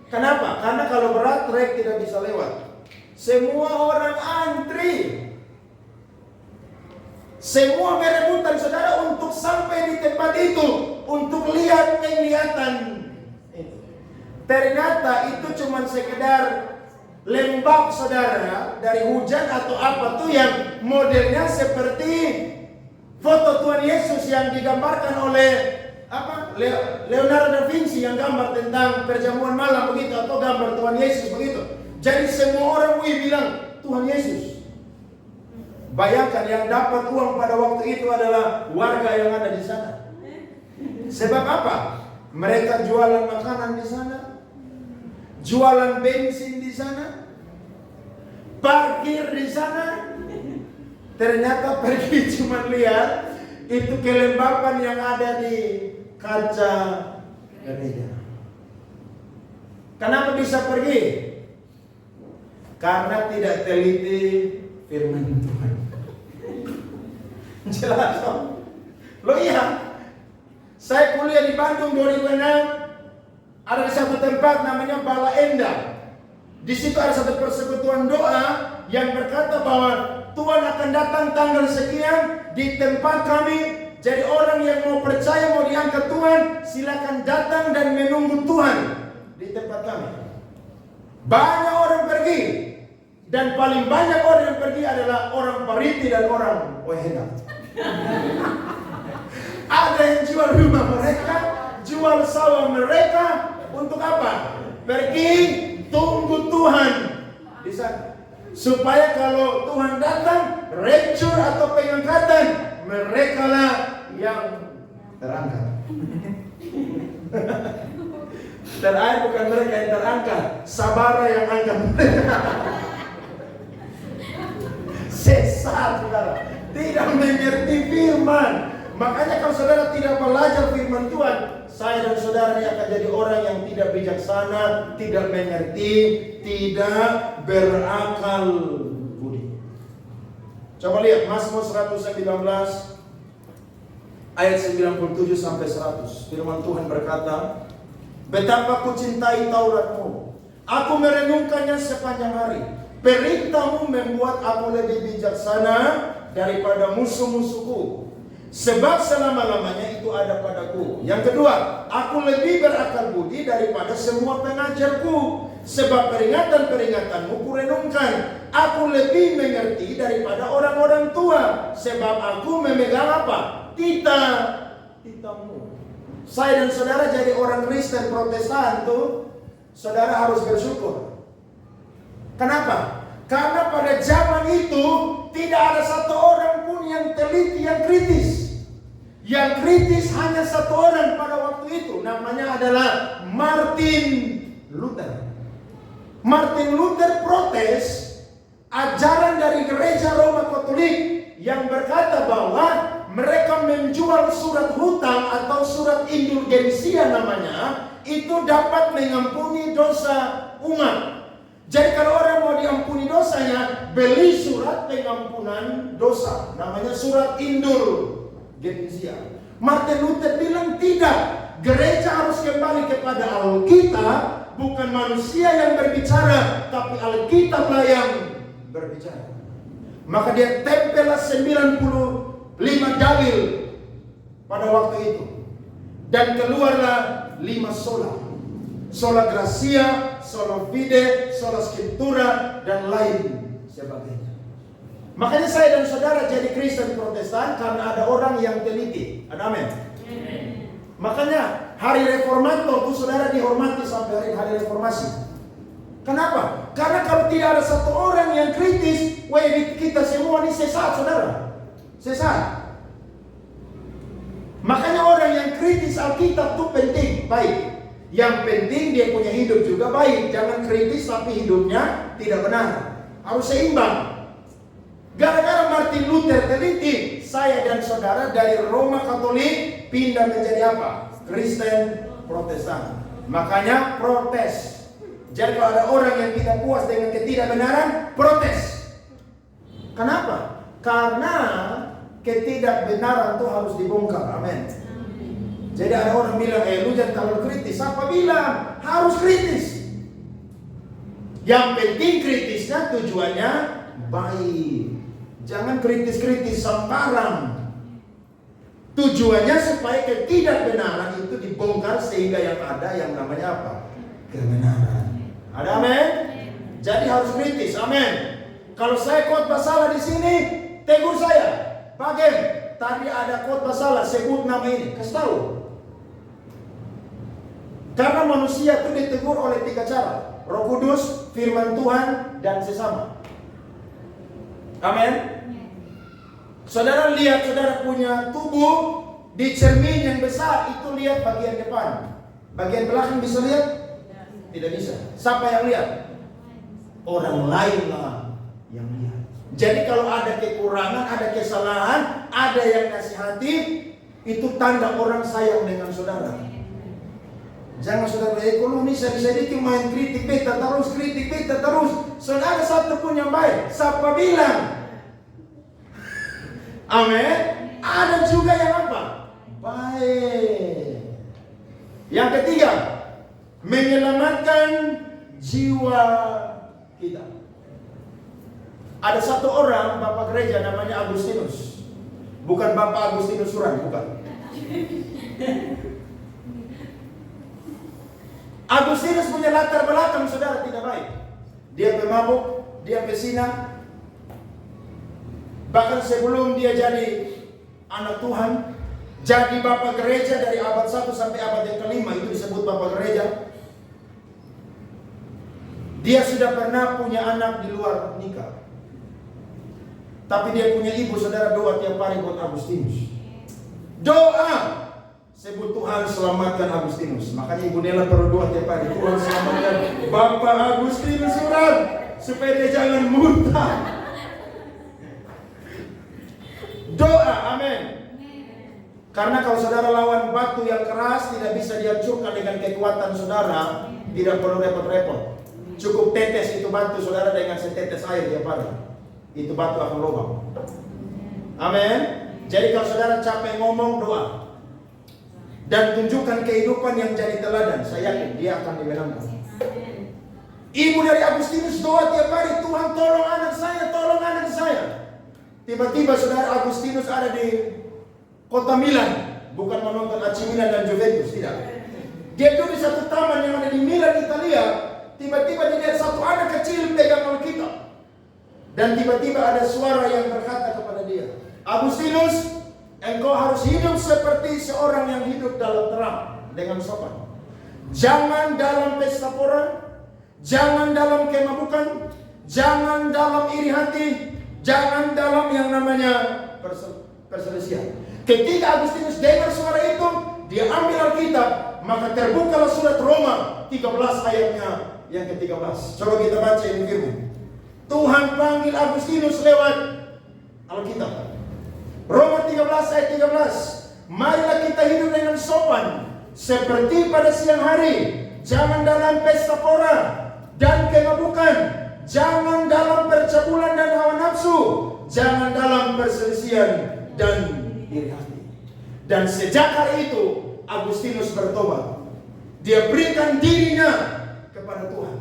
Kenapa? Karena kalau berat trek tidak bisa lewat. Semua orang antri. Semua berebutan saudara untuk sampai di tempat itu, untuk lihat penglihatan itu. Ternyata itu cuma sekedar lembab saudara dari hujan atau apa tuh yang modelnya seperti foto Tuhan Yesus yang digambarkan oleh Leonardo da Vinci yang gambar tentang perjamuan malam begitu, atau gambar Tuhan Yesus begitu. Jadi semua orang bilang Tuhan Yesus. Bayangkan yang dapat uang pada waktu itu adalah warga yang ada di sana. Sebab apa? Mereka jualan makanan di sana, jualan bensin di sana, parkir di sana. Ternyata pergi cuma lihat itu kelembapan yang ada di kaca gereja. Kenapa bisa pergi? Karena tidak teliti firman Tuhan. Jelas dong. Loh iya, saya kuliah di Bandung 2006. Ada di satu tempat namanya Bala Endah. Di situ ada satu persekutuan doa yang berkata bahwa Tuhan akan datang tanggal sekian di tempat kami. Jadi orang yang mau percaya, mau diangkat Tuhan, silakan datang dan menunggu Tuhan di tempat kami. Banyak orang pergi, dan paling banyak orang yang pergi adalah orang Pariti dan orang Ohendang. Ada yang jual rumah mereka, jual sawah mereka, untuk apa? Pergi tunggu Tuhan di sana. Supaya kalau Tuhan datang, rapture atau pengangkatan, mereka lah yang terangkat. Terakhir bukan mereka yang terangkat, Sabara yang angkat mereka. Sesat saudara, tidak mengerti firman. Makanya kalau saudara tidak belajar firman Tuhan, saya dan saudara ini akan jadi orang yang tidak bijaksana, tidak mengerti, tidak berakal budi. Coba lihat Mazmur 119 ayat 97 sampai 100. Firman Tuhan berkata, betapa ku cintai Tauratmu, aku merenungkannya sepanjang hari. Perintahmu membuat aku lebih bijaksana daripada musuh-musuhku, sebab selama-lamanya itu ada padaku. Yang kedua, aku lebih berakal budi daripada semua pengajarku, sebab peringatan-peringatanmu kurenungkan. Aku lebih mengerti daripada orang-orang tua, sebab aku memegang apa? Titamu. Saya dan saudara jadi orang Kristen Protestan tuh, saudara harus bersyukur. Kenapa? Karena pada zaman itu tidak ada satu orang pun yang teliti, yang kritis. Yang kritis hanya satu orang pada waktu itu, namanya adalah Martin Luther. Martin Luther protes ajaran dari gereja Roma Katolik yang berkata bahwa mereka menjual surat hutang atau surat indulgensia namanya, itu dapat mengampuni dosa umat. Jadi kalau orang mau diampuni dosanya, beli surat pengampunan dosa, namanya surat indulgensia. Martin Luther bilang tidak, gereja harus kembali kepada Alkitab, bukan manusia yang berbicara, tapi Alkitablah yang berbicara. Maka dia tempellah 95 dalil pada waktu itu, dan keluarlah 5 sola. Sola Gracia, sola Fide, sola Scriptura, dan lain sebagainya. Makanya saya dan saudara jadi Kristen Protestan karena ada orang yang teliti. Ada amin? Makanya hari reformator itu saudara dihormati sampai hari reformasi. Kenapa? Karena kalau tidak ada satu orang yang kritis, kita semua ini sesat, saudara. Sesat. Makanya orang yang kritis Alkitab itu penting, baik. Yang penting dia punya hidup juga baik. Jangan kritis tapi hidupnya tidak benar. Harus seimbang. Gara-gara Martin Luther teliti, saya dan saudara dari Roma Katolik pindah menjadi apa? Kristen Protestan. Makanya protes. Jadi kalau ada orang yang tidak puas dengan ketidakbenaran, protes. Kenapa? Karena ketidakbenaran itu harus dibongkar. Amin. Jadi ada orang bilang, lu jangan terlalu kritis. Apa bilang? Harus kritis. Yang penting kritisnya tujuannya baik. Jangan kritis-kritis sembarang. Tujuannya supaya ketidakbenaran itu dibongkar sehingga yang ada yang namanya apa? Kebenaran. Ada amin? Jadi harus kritis. Amin. Kalau saya khotbah salah di sini, tegur saya. Bagian tadi ada khotbah salah, sebut nama ini, kasih tahu. Karena manusia itu ditegur oleh 3 cara: Roh Kudus, firman Tuhan, dan sesama. Amin. Saudara lihat, saudara punya tubuh di cermin yang besar, itu lihat bagian depan. Bagian belakang bisa lihat? Tidak bisa. Siapa yang lihat? Orang lain lah yang lihat. Jadi kalau ada kekurangan, ada kesalahan, ada yang nasihati, itu tanda orang sayang dengan saudara. Jangan saudara, kalau ini sedikit main kritik beta terus. Saudara satu pun yang baik. Siapa bilang? Amin. Ada juga yang apa? Baik. Yang ketiga, menyelamatkan jiwa kita. Ada satu orang bapak gereja namanya Agustinus. Bukan Bapak Agustinus Suran, bukan. Agustinus punya latar belakang saudara tidak baik. Dia pemabuk, dia pesina. Bahkan sebelum dia jadi anak Tuhan, jadi bapak gereja dari abad 1 sampai abad yang ke-5, itu disebut bapak gereja. Dia sudah pernah punya anak di luar nikah. Tapi dia punya ibu, saudara, doa tiap hari buat Agustinus. Doa. Sebut Tuhan selamatkan Agustinus. Makanya Ibu Nela perlu doa tiap hari. Tuhan selamatkan Bapak Agustinus Suran, supaya dia jangan muntah. Doa, amin. Karena kalau saudara lawan batu yang keras, tidak bisa dihancurkan dengan kekuatan saudara. Tidak perlu repot-repot. Cukup tetes itu batu saudara dengan setetes air tiap hari. Itu batu akan lubang. Amin. Jadi kalau saudara capek ngomong, doa. Dan tunjukkan kehidupan yang jadi teladan. Saya yakin dia akan dimenangkan. Ibu dari Agustinus doa tiap hari, Tuhan tolong anak saya, tolong anak saya. Tiba-tiba saudara Agustinus ada di kota Milan. Bukan menonton AC Milan dan Juventus, tidak. Dia duduk di satu taman yang ada di Milan, Italia. Tiba-tiba dia lihat satu anak kecil pegang Alkitab. Dan tiba-tiba ada suara yang berkata kepada dia, Agustinus, engkau harus hidup seperti seorang yang hidup dalam terang dengan sopan. Jangan dalam pesta pora, jangan dalam kemabukan, jangan dalam iri hati, jangan dalam yang namanya perselisihan. Ketika Agustinus dengar suara itu, dia ambil Alkitab, maka terbukalah surat Roma 13 ayatnya yang ke-13. Coba kita baca ini firman. Tuhan panggil Agustinus lewat Alkitab. Roma 13 ayat 13. Marilah kita hidup dengan sopan seperti pada siang hari, jangan dalam pesta pora dan kemabukan, jangan dalam percabulan dan hawa nafsu, jangan dalam perselisihan dan iri hati. Dan sejak hari itu Agustinus bertobat. Dia berikan dirinya kepada Tuhan,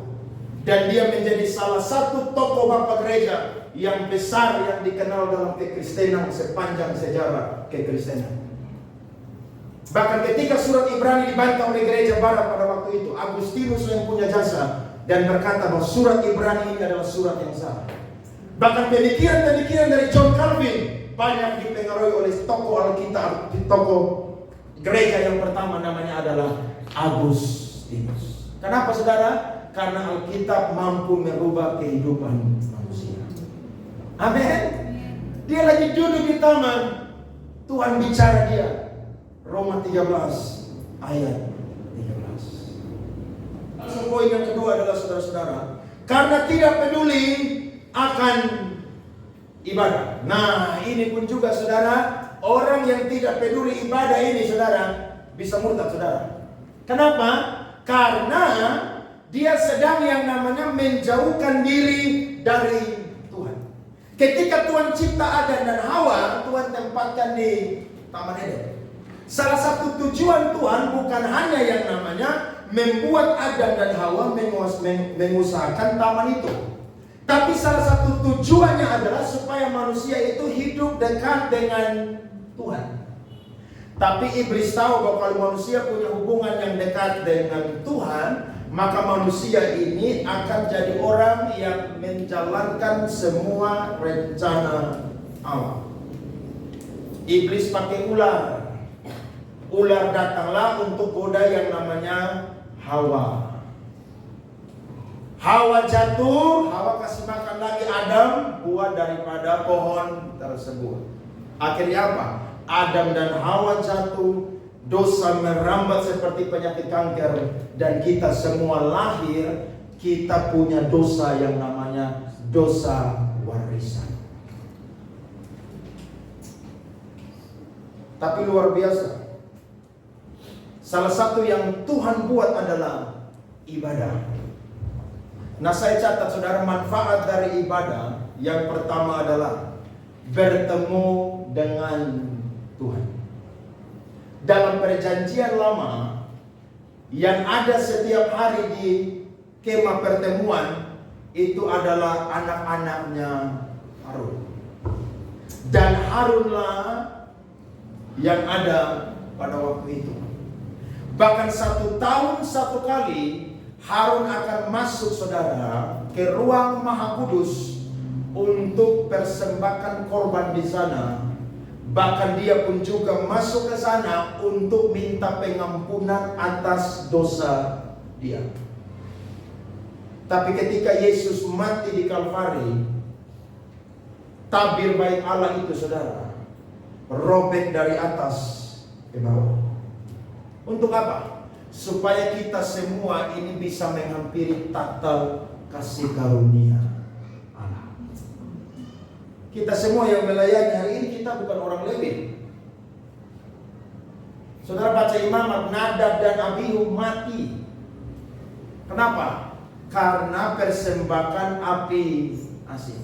dan dia menjadi salah satu tokoh bapak gereja yang besar yang dikenal dalam kekristenan sepanjang sejarah kekristenan. Bahkan ketika surat Ibrani dibantah oleh gereja barat pada waktu itu, Agustinus yang punya jasa dan berkata bahwa surat Ibrani ini adalah surat yang salah. Bahkan pemikiran-pemikiran dari John Calvin banyak dipengaruhi oleh tokoh Alkitab, tokoh gereja yang pertama namanya adalah Agustinus. Kenapa saudara? Karena Alkitab mampu merubah kehidupan manusia. Amin. Dia lagi duduk di taman, Tuhan bicara dia. Roma 13 ayat 13. Poin yang kedua adalah saudara-saudara, karena tidak peduli akan ibadah. Nah, ini pun juga saudara, orang yang tidak peduli ibadah ini saudara bisa murtad saudara. Kenapa? Karena dia sedang yang namanya menjauhkan diri dari Tuhan. Ketika Tuhan cipta Adam dan Hawa, Tuhan tempatkan di Taman Eden. Salah satu tujuan Tuhan bukan hanya yang namanya membuat Adam dan Hawa mengusahakan taman itu, tapi salah satu tujuannya adalah supaya manusia itu hidup dekat dengan Tuhan. Tapi iblis tahu bahwa kalau manusia punya hubungan yang dekat dengan Tuhan, maka manusia ini akan jadi orang yang menjalankan semua rencana Allah. Iblis pakai ular. Ular datanglah untuk goda yang namanya Hawa. Hawa jatuh, Hawa kasih makan lagi Adam buah daripada pohon tersebut. Akhirnya apa? Adam dan Hawa jatuh, dosa merambat seperti penyakit kanker, dan kita semua lahir, kita punya dosa yang namanya dosa warisan. Tapi luar biasa, salah satu yang Tuhan buat adalah ibadah. Nah, saya catat saudara, manfaat dari ibadah yang pertama adalah bertemu dengan Tuhan. Dalam perjanjian lama yang ada setiap hari di kemah pertemuan itu adalah anak-anaknya Harun. Dan Harunlah yang ada pada waktu itu. Bahkan 1 tahun 1 kali Harun akan masuk saudara ke ruang Maha Kudus untuk persembahkan korban di sana. Bahkan dia pun juga masuk ke sana untuk minta pengampunan atas dosa dia. Tapi ketika Yesus mati di Kalvari, tabir baik Allah itu saudara robek dari atas ke bawah. Untuk apa? Supaya kita semua ini bisa menghampiri tahta kasih karunia Allah. Kita semua yang melayani hari ini, kita bukan orang Lewi. Saudara baca Imamat, Nadab dan Abihu mati. Kenapa? Karena persembahan api asin.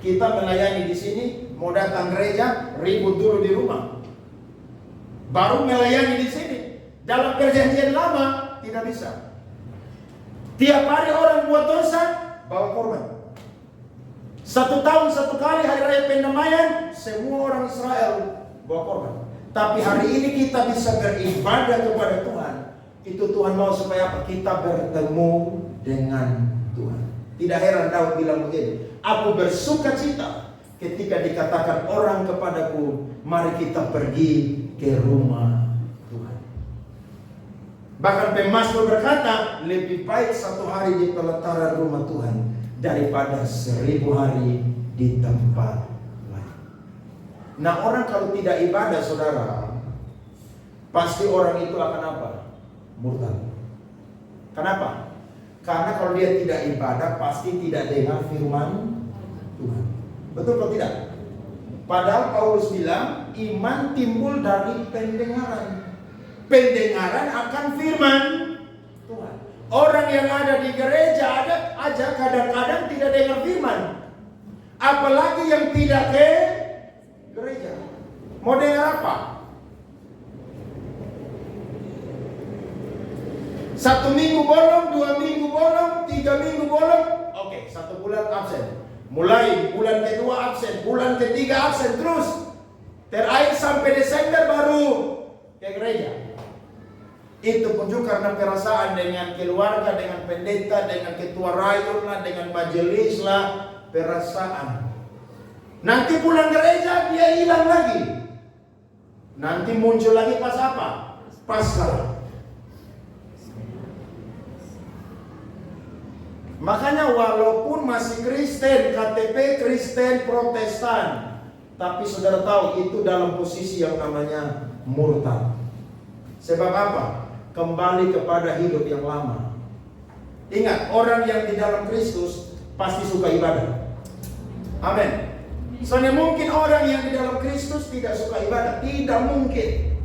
Kita melayani di sini, mau datang gereja, ribut dulu di rumah, baru melayani di sini. Dalam perjanjian lama tidak bisa. Tiap hari orang buat dosa, bawa korban. 1 tahun 1 kali hari raya pendamaian, semua orang Israel bawa korban. Tapi hari ini kita bisa beribadah kepada Tuhan. Itu Tuhan mau supaya apa? Kita bertemu dengan Tuhan. Tidak heran Daud bilang begini, aku bersuka cita ketika dikatakan orang kepadaku, mari kita pergi ke rumah Tuhan. Bahkan pemazmur berkata, lebih baik 1 hari di pelataran rumah Tuhan daripada 1000 hari di tempat lain. Nah, orang kalau tidak ibadah, saudara, pasti orang itu akan apa? Murtad. Kenapa? Karena kalau dia tidak ibadah, pasti tidak dengar firman Tuhan. Betul atau tidak? Padahal Paulus bilang, iman timbul dari pendengaran. Pendengaran akan firman Tuhan. Orang yang ada di gereja ada aja kadang-kadang tidak dengar firman. Apalagi yang tidak ke gereja. Mau dengar apa? 1 minggu bolong, 2 minggu bolong, 3 minggu bolong. Oke, 1 bulan absen. Mulai bulan kedua absen, bulan ketiga absen terus. Terakhir sampai Desember baru ke gereja. Itu pun juga karena perasaan dengan keluarga, dengan pendeta, dengan ketua rayon lah, dengan majelis lah, perasaan. Nanti pulang gereja dia hilang lagi. Nanti muncul lagi pas apa? Paskah. Makanya walaupun masih Kristen, KTP Kristen Protestan, tapi saudara tahu itu dalam posisi yang namanya murtad. Sebab apa? Kembali kepada hidup yang lama. Ingat, orang yang di dalam Kristus pasti suka ibadah. Amin. Soalnya mungkin orang yang di dalam Kristus tidak suka ibadah. Tidak mungkin.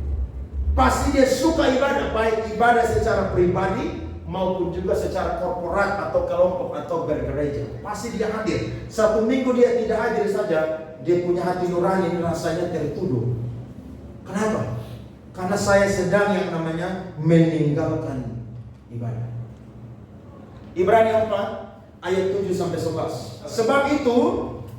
Pasti dia suka ibadah. Baik ibadah secara pribadi maupun juga secara korporat atau kelompok atau bergereja. Pasti dia hadir. 1 minggu dia tidak hadir saja, dia punya hati nurani rasanya tertuduh. Kenapa? Karena saya sedang yang namanya meninggalkan ibadah. Ibrani 4 ayat 7-11. Sebab itu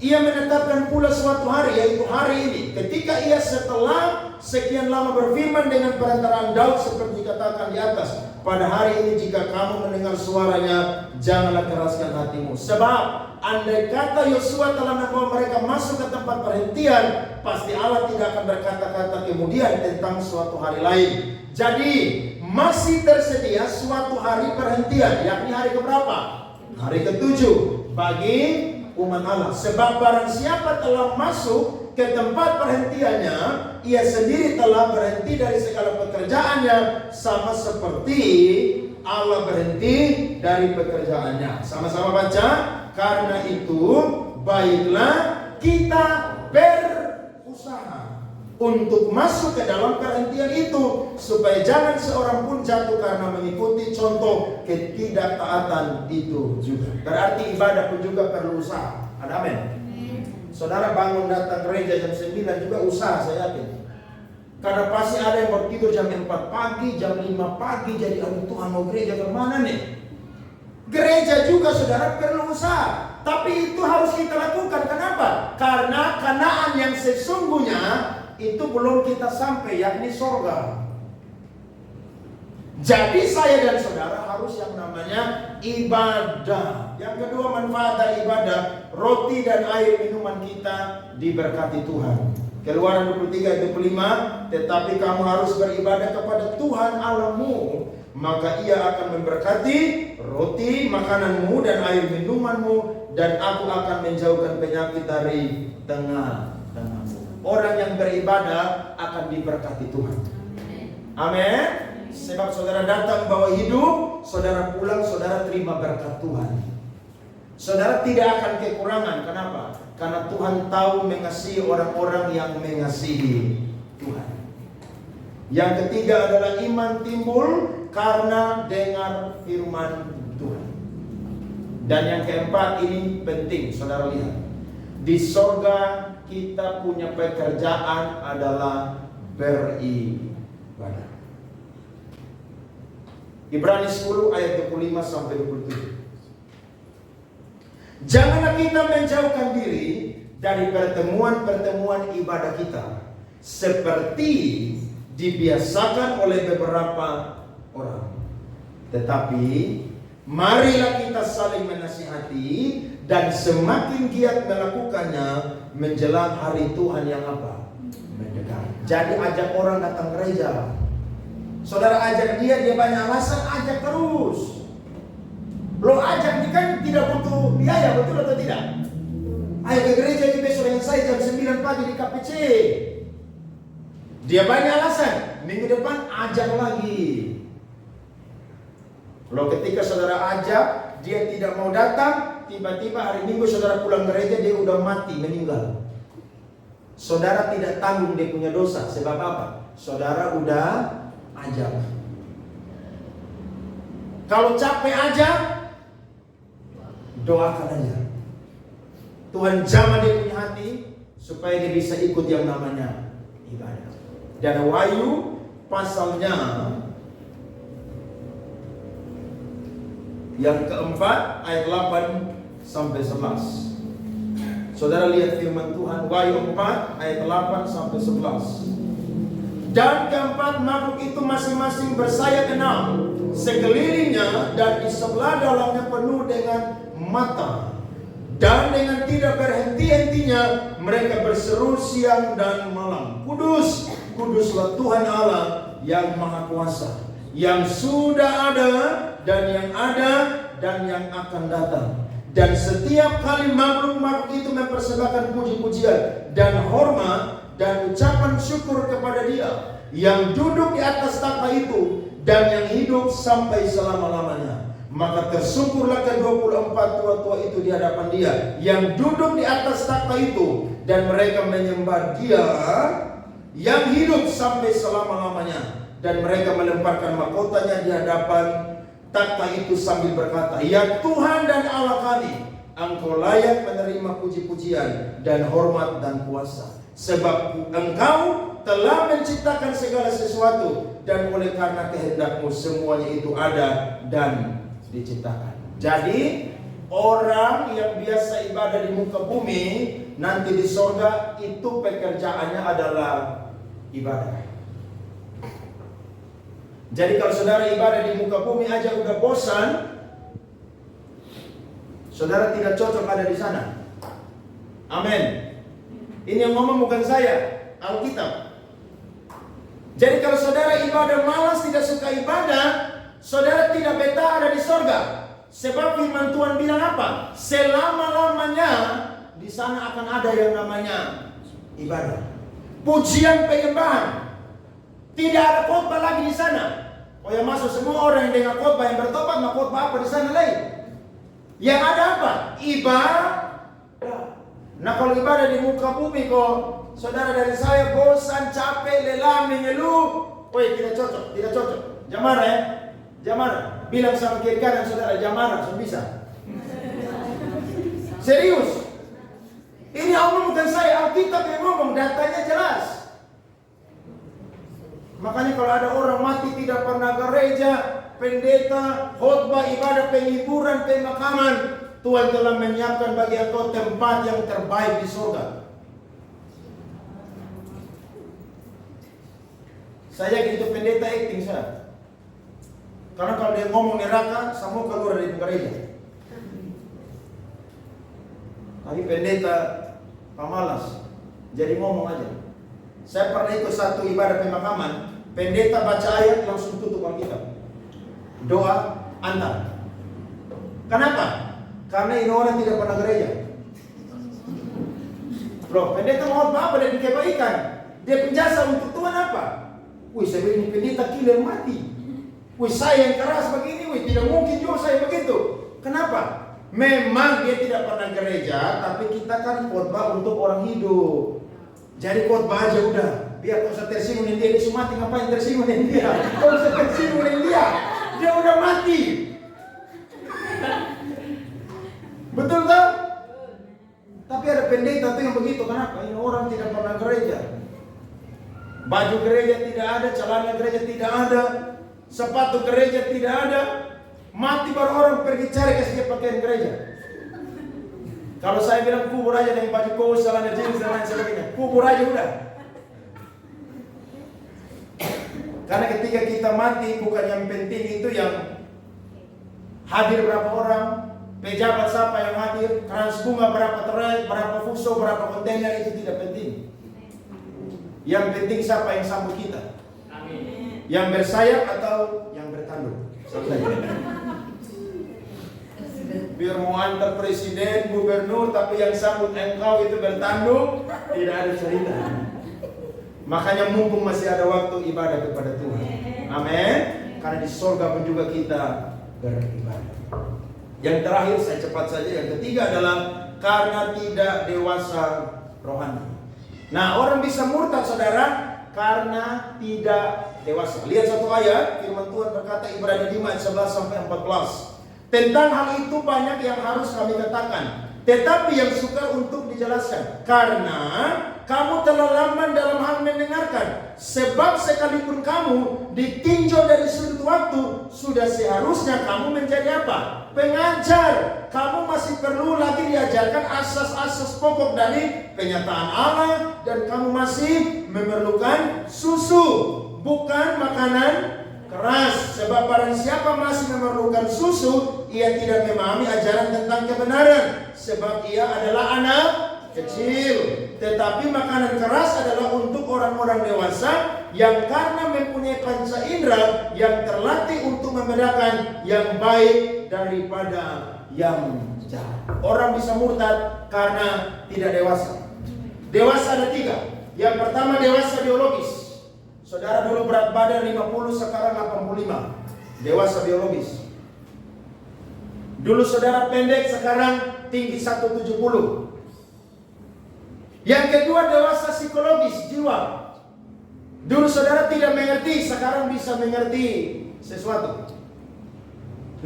ia menetapkan pula suatu hari, yaitu hari ini, ketika ia setelah sekian lama berfirman dengan perantaraan Daud seperti dikatakan di atas, pada hari ini jika kamu mendengar suaranya, janganlah keraskan hatimu. Sebab andai kata Yosua telah membawa mereka masuk ke tempat perhentian, pasti Allah tidak akan berkata-kata kemudian tentang suatu hari lain. Jadi masih tersedia suatu hari perhentian, yakni hari keberapa? Hari ke-7 bagi umat Allah. Sebab barang siapa telah masuk ke tempat perhentiannya, ia sendiri telah berhenti dari segala pekerjaannya, sama seperti Allah berhenti dari pekerjaannya. Sama-sama baca. Karena itu baiklah kita berusaha untuk masuk ke dalam perhentian itu, supaya jangan seorang pun jatuh karena mengikuti contoh ketidaktaatan itu juga. Berarti ibadah pun juga perlu usaha. Ada amin? Saudara bangun datang gereja jam 9 juga usaha, saya yakin. Karena pasti ada yang baru tidur jam 4 pagi, jam 5 pagi, jadi aduh Tuhan mau gereja kemana nih? Gereja juga saudara perlu usaha. Tapi itu harus kita lakukan. Kenapa? Karena Kanaan yang sesungguhnya itu belum kita sampai, yakni sorga. Jadi saya dan saudara harus yang namanya ibadah. Yang kedua manfaat dari ibadah, roti dan air minuman kita diberkati Tuhan. Keluaran 23 ayat 25, tetapi kamu harus beribadah kepada Tuhan Allahmu, maka ia akan memberkati roti makananmu dan air minumanmu, dan aku akan menjauhkan penyakit dari tengah-tengahmu. Orang yang beribadah akan diberkati Tuhan. Amin. Sebab saudara datang bawa hidup, saudara pulang, saudara terima berkat Tuhan. Saudara tidak akan kekurangan. Kenapa? Karena Tuhan tahu mengasihi orang-orang yang mengasihi Tuhan. Yang ketiga adalah iman timbul karena dengar firman Tuhan. Dan yang keempat ini penting, saudara lihat. Di sorga kita punya pekerjaan adalah beribadah. Ibrani 10 ayat 25-27. Janganlah kita menjauhkan diri dari pertemuan-pertemuan ibadah kita, seperti dibiasakan oleh beberapa orang. Tetapi marilah kita saling menasihati, dan semakin giat melakukannya menjelang hari Tuhan yang apa? Mendekat. Jadi ajak orang datang gereja. Saudara ajak dia banyak alasan, ajak terus. Lo ajak dia kan tidak butuh biaya, betul atau tidak? Ayo ke gereja ini besok yang saya jam 9 pagi di KPC. Dia banyak alasan. Minggu depan ajak lagi. Kalau ketika saudara ajak, dia tidak mau datang, tiba-tiba hari Minggu saudara pulang gereja, dia udah mati, meninggal. Saudara tidak tanggung dia punya dosa. Sebab apa? Saudara udah ajak. Kalau capek ajak, doakan aja. Tuhan jamah dia punya hati supaya dia bisa ikut yang namanya ibadah. Dan Wahyu pasalnya yang keempat ayat 8 sampai 11. Saudara lihat firman Tuhan, Wahyu 4 ayat 8 sampai 11. Dan keempat makhluk itu masing-masing bersayap 6 sekelilingnya, dan di sebelah dalamnya penuh dengan mata. Dan dengan tidak berhenti-hentinya mereka berseru siang dan malam, Kudus, kuduslah Tuhan Allah yang Maha Kuasa, yang sudah ada dan yang ada dan yang akan datang. Dan setiap kali makhluk-makhluk itu mempersembahkan puji-pujian dan hormat dan ucapan syukur kepada Dia yang duduk di atas takhta itu dan yang hidup sampai selama-lamanya. Maka tersyukurlah ke-24 tua-tua itu di hadapan Dia yang duduk di atas takhta itu, dan mereka menyembah Dia yang hidup sampai selama-lamanya. Dan mereka melemparkan mahkotanya di hadapan takhta itu sambil berkata, Ya Tuhan dan Allah kami, Engkau layak menerima puji-pujian dan hormat dan kuasa, sebab Engkau telah menciptakan segala sesuatu, dan oleh karena kehendak-Mu semuanya itu ada dan diciptakan. Jadi orang yang biasa ibadah di muka bumi, nanti di sorga itu pekerjaannya adalah ibadah. Jadi kalau saudara ibadah di muka bumi aja udah bosan, saudara tidak cocok ada di sana. Amin. Ini yang ngomong bukan saya, Alkitab. Jadi kalau saudara ibadah malas, tidak suka ibadah, saudara tidak betah ada di sorga. Sebab firman Tuhan bilang apa? Selama-lamanya di sana akan ada yang namanya ibadah, pujian, penyembahan. Tidak ada khotbah lagi di sana. Oh ya, masuk semua orang yang dengar khotbah yang bertobat, mau khotbah apa di sana lain? Yang ada apa? Ibadah. Nah kalau ibadah di muka bumi kok saudara dari saya bosan, capek, lelah, mengeluh, woi tidak cocok, tidak cocok. Jamara ya, jamara. Bilang sama kiri kanan saudara, jamara, sudah bisa. Serius. Ini omong bukan saya, Alkitab yang ngomong, datanya jelas. Makanya kalau ada orang mati tidak pernah gereja, pendeta, khotbah, ibadah, penghiburan, pemakaman, Tuhan telah menyiapkan bagi engkau tempat yang terbaik di surga. Saya gitu pendeta acting saya. Karena kalau dia ngomong neraka, semua keluar dari gereja. Tapi pendeta pemalas, jadi ngomong aja. Saya pernah ikut satu ibadah pemakaman, pendeta baca ayat langsung tutup Alkitab. Doa antar. Kenapa? Karena ini orang tidak pernah gereja. Loh, pendeta mau apa dari kebaikan? Dia penjasa untuk Tuhan apa? Wih, saya ini pendeta killer mati. Wih, saya yang keras begini, wih, tidak mungkin juga saya begitu. Kenapa? Memang dia tidak pernah gereja, tapi kita kan khotbah untuk orang hidup. Jadi khotbah aja udah. Biar kau usah tersinggung dia, dia mati, ngapain tersinggung dia? Kau usah tersinggung dia udah mati. Betul tak? Tapi ada pendeta tuh yang begitu. Kenapa? Ini orang tidak pernah gereja. Baju gereja tidak ada, celana gereja tidak ada, sepatu gereja tidak ada. Mati baru orang pergi cari kasih dia pakaian gereja. Kalau saya bilang kubur aja dengan baju kaos, celana jeans dan lain sebagainya, kubur aja udah. Karena ketika kita mati, bukan yang penting itu yang hadir berapa orang, pejabat siapa yang hadir, trans bunga berapa terai, berapa fuso, berapa kontainer, itu tidak penting. Yang penting siapa yang sambut kita. Amin. Yang bersayap atau yang bertanduk. Biar mau antar presiden, gubernur, tapi yang sambut engkau itu bertanduk, tidak ada cerita. Makanya mumpung masih ada waktu ibadah kepada Tuhan. Amin. Karena di sorga pun juga kita beribadah. Yang terakhir, saya cepat saja. Yang ketiga adalah karena tidak dewasa rohani. Nah, orang bisa murtad, saudara, karena tidak dewasa. Lihat satu ayat, firman Tuhan berkata, Ibrani 5 ayat 11 sampai 14. Tentang hal itu banyak yang harus kami katakan, tetapi yang sukar untuk dijelaskan. Karena kamu telah lama dalam hal mendengarkan. Sebab sekalipun kamu ditinjau dari sudut waktu, sudah seharusnya kamu menjadi apa? Pengajar. Kamu masih perlu lagi diajarkan asas-asas pokok dari penyataan Allah. Dan kamu masih memerlukan susu, bukan makanan keras. Sebab barang siapa masih memerlukan susu, ia tidak memahami ajaran tentang kebenaran, sebab ia adalah anak kecil. Tetapi makanan keras adalah untuk orang-orang dewasa yang karena mempunyai panca indera yang terlatih untuk membedakan yang baik daripada yang jahat. Orang bisa murtad karena tidak dewasa. Dewasa ada 3. Yang pertama, dewasa biologis. Saudara dulu berat badan 50, sekarang 85. Dewasa biologis. Dulu saudara pendek, sekarang tinggi 170. Yang kedua, dewasa psikologis, jiwa. Dulu saudara tidak mengerti, sekarang bisa mengerti sesuatu.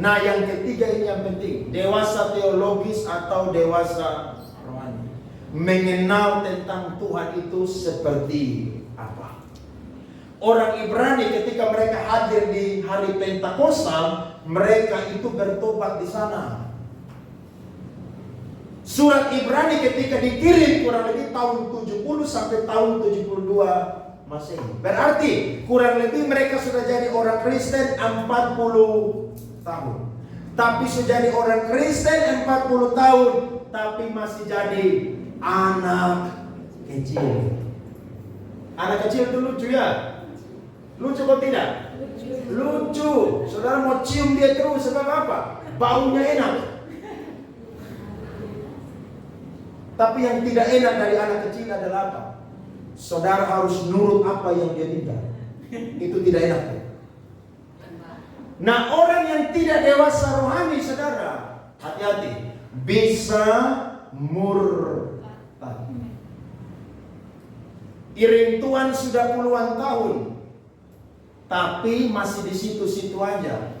Nah, yang ketiga ini yang penting, dewasa teologis atau dewasa rohani. Mengenal tentang Tuhan itu seperti apa. Orang Ibrani ketika mereka hadir di hari Pentakosta, mereka itu bertobat di sana. Surat Ibrani ketika dikirim kurang lebih tahun 70 sampai tahun 72 Masehi. Berarti kurang lebih mereka sudah jadi orang Kristen 40 tahun. Tapi sudah jadi orang Kristen 40 tahun, tapi masih jadi anak kecil. Anak kecil itu lucu ya? Lucu kok tidak? Lucu. Saudara mau cium dia terus sebab apa? Baunya enak. Tapi yang tidak enak dari anak kecil adalah apa? Saudara harus nurut apa yang dia minta. Itu tidak enak. Nah, orang yang tidak dewasa rohani, saudara, hati-hati, bisa murtad. Iring Tuhan sudah puluhan tahun, tapi masih di situ-situ aja.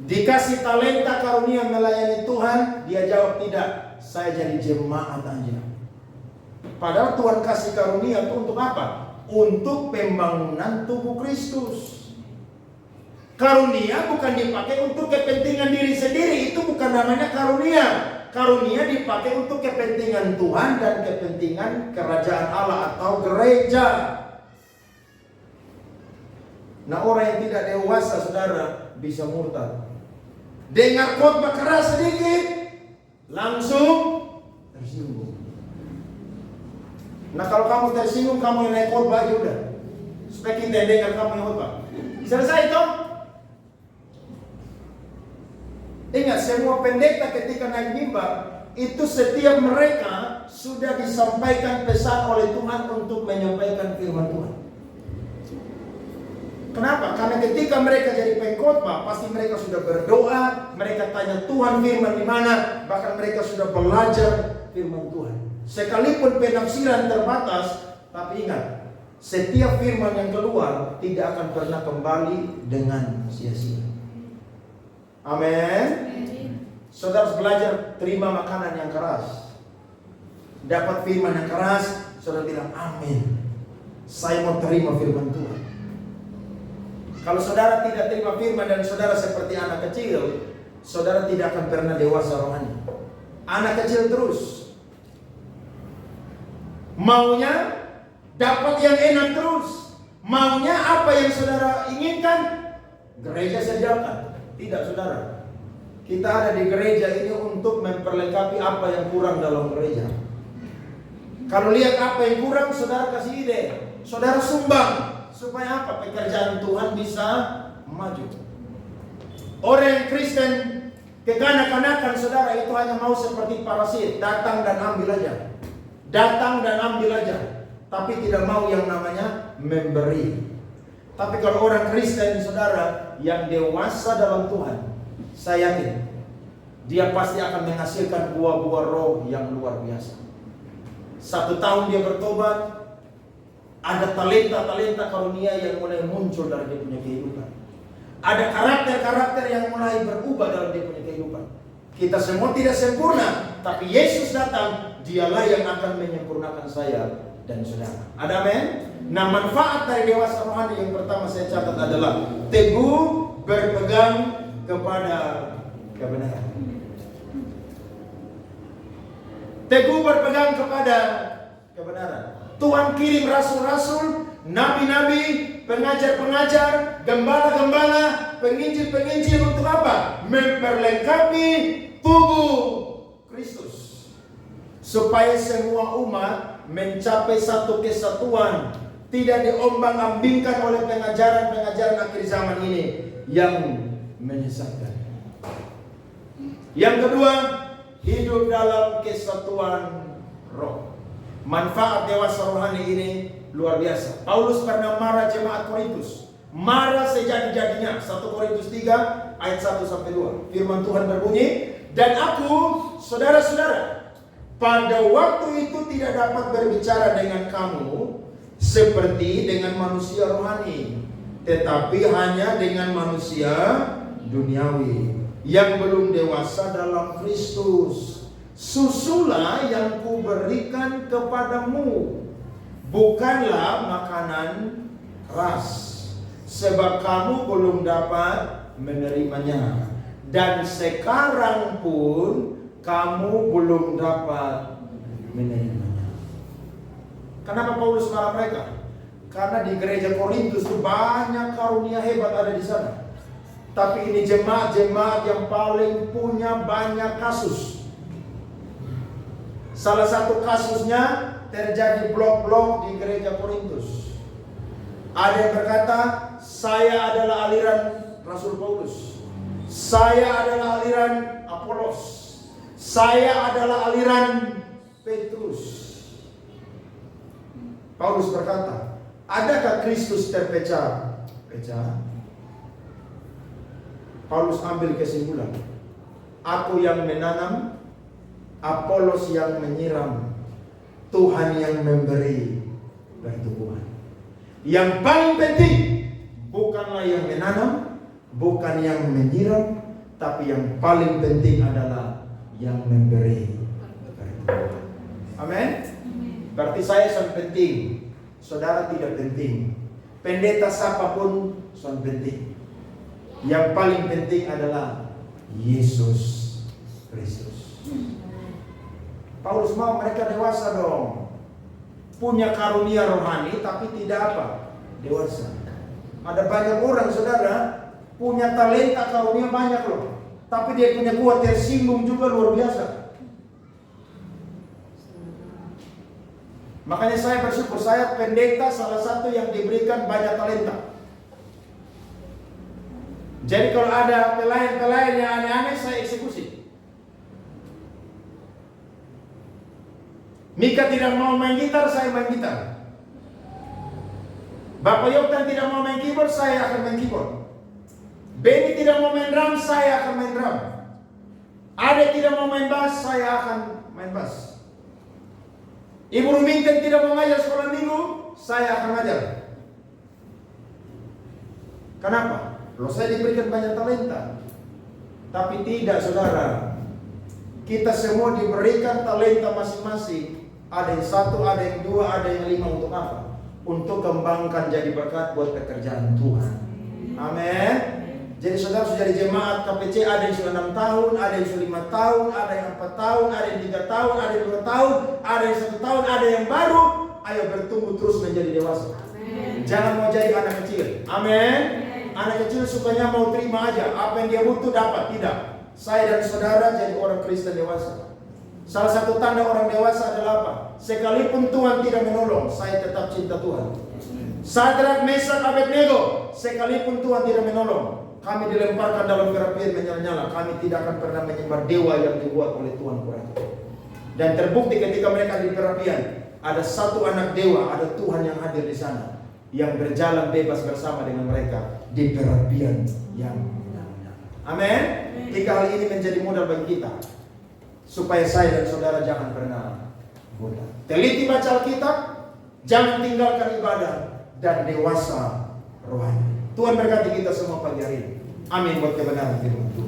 Dikasih talenta karunia melayani Tuhan, dia jawab tidak. Saya jadi jemaat aja. Padahal Tuhan kasih karunia itu untuk apa? Untuk pembangunan tubuh Kristus. Karunia bukan dipakai untuk kepentingan diri sendiri. Itu bukan namanya karunia. Karunia dipakai untuk kepentingan Tuhan dan kepentingan kerajaan Allah atau gereja. Nah, orang yang tidak dewasa, saudara, bisa murtad. Dengar khotbah keras sedikit, langsung tersinggung. Nah, kalau kamu tersinggung, kamu yang naik khotbah aja udah. Supaya kita dengar kamu yang khotbah. Selesai toh? Ingat, semua pendeta ketika naik mimbar, itu setiap mereka sudah disampaikan pesan oleh Tuhan untuk menyampaikan firman Tuhan. Kenapa? Karena ketika mereka jadi pengkhotbah, pasti mereka sudah berdoa, mereka tanya Tuhan firman di mana, bahkan mereka sudah belajar firman Tuhan. Sekalipun penafsiran terbatas, tapi ingat, setiap firman yang keluar tidak akan pernah kembali dengan sia-sia. Amin. Saudara harus belajar terima makanan yang keras. Dapat firman yang keras, saudara bilang amin. Saya mau terima firman Tuhan. Kalau saudara tidak terima firman dan saudara seperti anak kecil, saudara tidak akan pernah dewasa rohani. Anak kecil terus. Maunya dapat yang enak terus. Maunya apa yang saudara inginkan, gereja sediakan. Tidak, saudara. Kita ada di gereja ini untuk memperlengkapi apa yang kurang dalam gereja. Kalau lihat apa yang kurang, saudara kasih ide. Saudara sumbang. Supaya apa? Pekerjaan Tuhan bisa maju. Orang yang Kristen Kekanak-kanakan saudara itu hanya mau seperti parasit, datang dan ambil aja. Datang dan ambil aja. Tapi tidak mau yang namanya memberi. Tapi kalau orang Kristen saudara yang dewasa dalam Tuhan, saya yakin dia pasti akan menghasilkan buah-buah roh yang luar biasa. 1 tahun dia bertobat, ada talenta-talenta karunia yang mulai muncul dalam dia punya kehidupan. Ada karakter-karakter yang mulai berubah dalam dia punya kehidupan. Kita semua tidak sempurna, tapi Yesus datang, dialah yang akan menyempurnakan saya dan saudara. Ada amin? Nah, manfaat dari dewasa rohani yang pertama saya catat adalah teguh berpegang kepada kebenaran. Teguh berpegang kepada kebenaran. Tuhan kirim rasul-rasul, nabi-nabi, pengajar-pengajar, gembala-gembala, penginjil-penginjil untuk apa? Memperlengkapi tubuh Kristus. Supaya semua umat mencapai satu kesatuan. Tidak diombang-ambingkan oleh pengajaran-pengajaran akhir zaman ini yang menyesatkan. Yang kedua, hidup dalam kesatuan roh. Manfaat dewasa rohani ini luar biasa. Paulus pernah marah jemaat Korintus. Marah sejadi-jadinya. 1 Korintus 3 ayat 1-2. Firman Tuhan berbunyi, dan aku, saudara-saudara, pada waktu itu tidak dapat berbicara dengan kamu seperti dengan manusia rohani, tetapi hanya dengan manusia duniawi yang belum dewasa dalam Kristus. Susulah yang kuberikan kepadamu, bukanlah makanan keras, sebab kamu belum dapat menerimanya, dan sekarang pun kamu belum dapat menerimanya. Kenapa Paulus marah mereka? Karena di gereja Korintus itu banyak karunia hebat ada di sana. Tapi ini jemaat-jemaat yang paling punya banyak kasus. Salah satu kasusnya terjadi blok-blok di gereja Korintus. Ada yang berkata, saya adalah aliran Rasul Paulus. Saya adalah aliran Apolos. Saya adalah aliran Petrus. Paulus berkata, adakah Kristus terpecah? Paulus ambil kesimpulan. Aku yang menanam, Apolos yang menyiram, Tuhan yang memberi pertumbuhan. Yang paling penting bukanlah yang menanam, bukan yang menyiram, tapi yang paling penting adalah yang memberi pertumbuhan. Amin. Berarti saya sangat penting, saudara tidak penting. Pendeta siapapun sangat penting. Yang paling penting adalah Yesus Kristus. Paulus mau mereka dewasa dong. Punya karunia rohani tapi tidak apa? Dewasa. Ada banyak orang saudara punya talenta karunia banyak loh. Tapi dia punya kuat tersinggung juga luar biasa. Makanya saya bersyukur, saya pendeta salah satu yang diberikan banyak talenta. Jadi kalau ada pelayan-pelayan yang aneh-aneh, saya eksekusi. Mika tidak mau main gitar, saya main gitar. Bapak Yoktan tidak mau main keyboard, saya akan main keyboard. Benny tidak mau main drum, saya akan main drum. Ade tidak mau main bass, saya akan main bass. Ibu Ruminten tidak mau ngajar sekolah minggu, saya akan ngajar. Kenapa? Loh, saya diberikan banyak talenta. Tapi tidak saudara, kita semua diberikan talenta masing-masing. Ada yang 1, ada yang 2, ada yang 5 untuk apa? Untuk kembangkan jadi berkat buat pekerjaan Tuhan. Amin. Jadi saudara sudah jadi jemaat KPC, ada yang sudah 6 tahun, ada yang sudah 5 tahun, ada yang 4 tahun, ada yang 3 tahun, ada yang 2 tahun, ada yang 1 tahun, ada yang baru. Ayo bertumbuh terus menjadi dewasa. Amen. Jangan mau jadi anak kecil. Amin. Anak kecil sukanya mau terima aja, apa yang dia butuh dapat. Tidak. Saya dan saudara jadi orang Kristen dewasa. Salah satu tanda orang dewasa adalah apa? Sekalipun Tuhan tidak menolong, saya tetap cinta Tuhan. Sadrak, Mesak, Abednego, sekalipun Tuhan tidak menolong, kami dilemparkan dalam perapian menyala-nyala, kami tidak akan pernah menyembah dewa yang dibuat oleh Tuhan Kurang. Dan terbukti ketika mereka di perapian, ada satu anak dewa, ada Tuhan yang hadir di sana, yang berjalan bebas bersama dengan mereka di perapian yang menyala-nyala. Amin. Jika hal ini menjadi modal bagi kita, supaya saya dan saudara jangan pernah goda. Teliti baca Alkitab, jangan tinggalkan ibadah, dan dewasa rohani. Tuhan berkati kita semua pagi hari ini. Amin buat kebenaran firman Tuhan.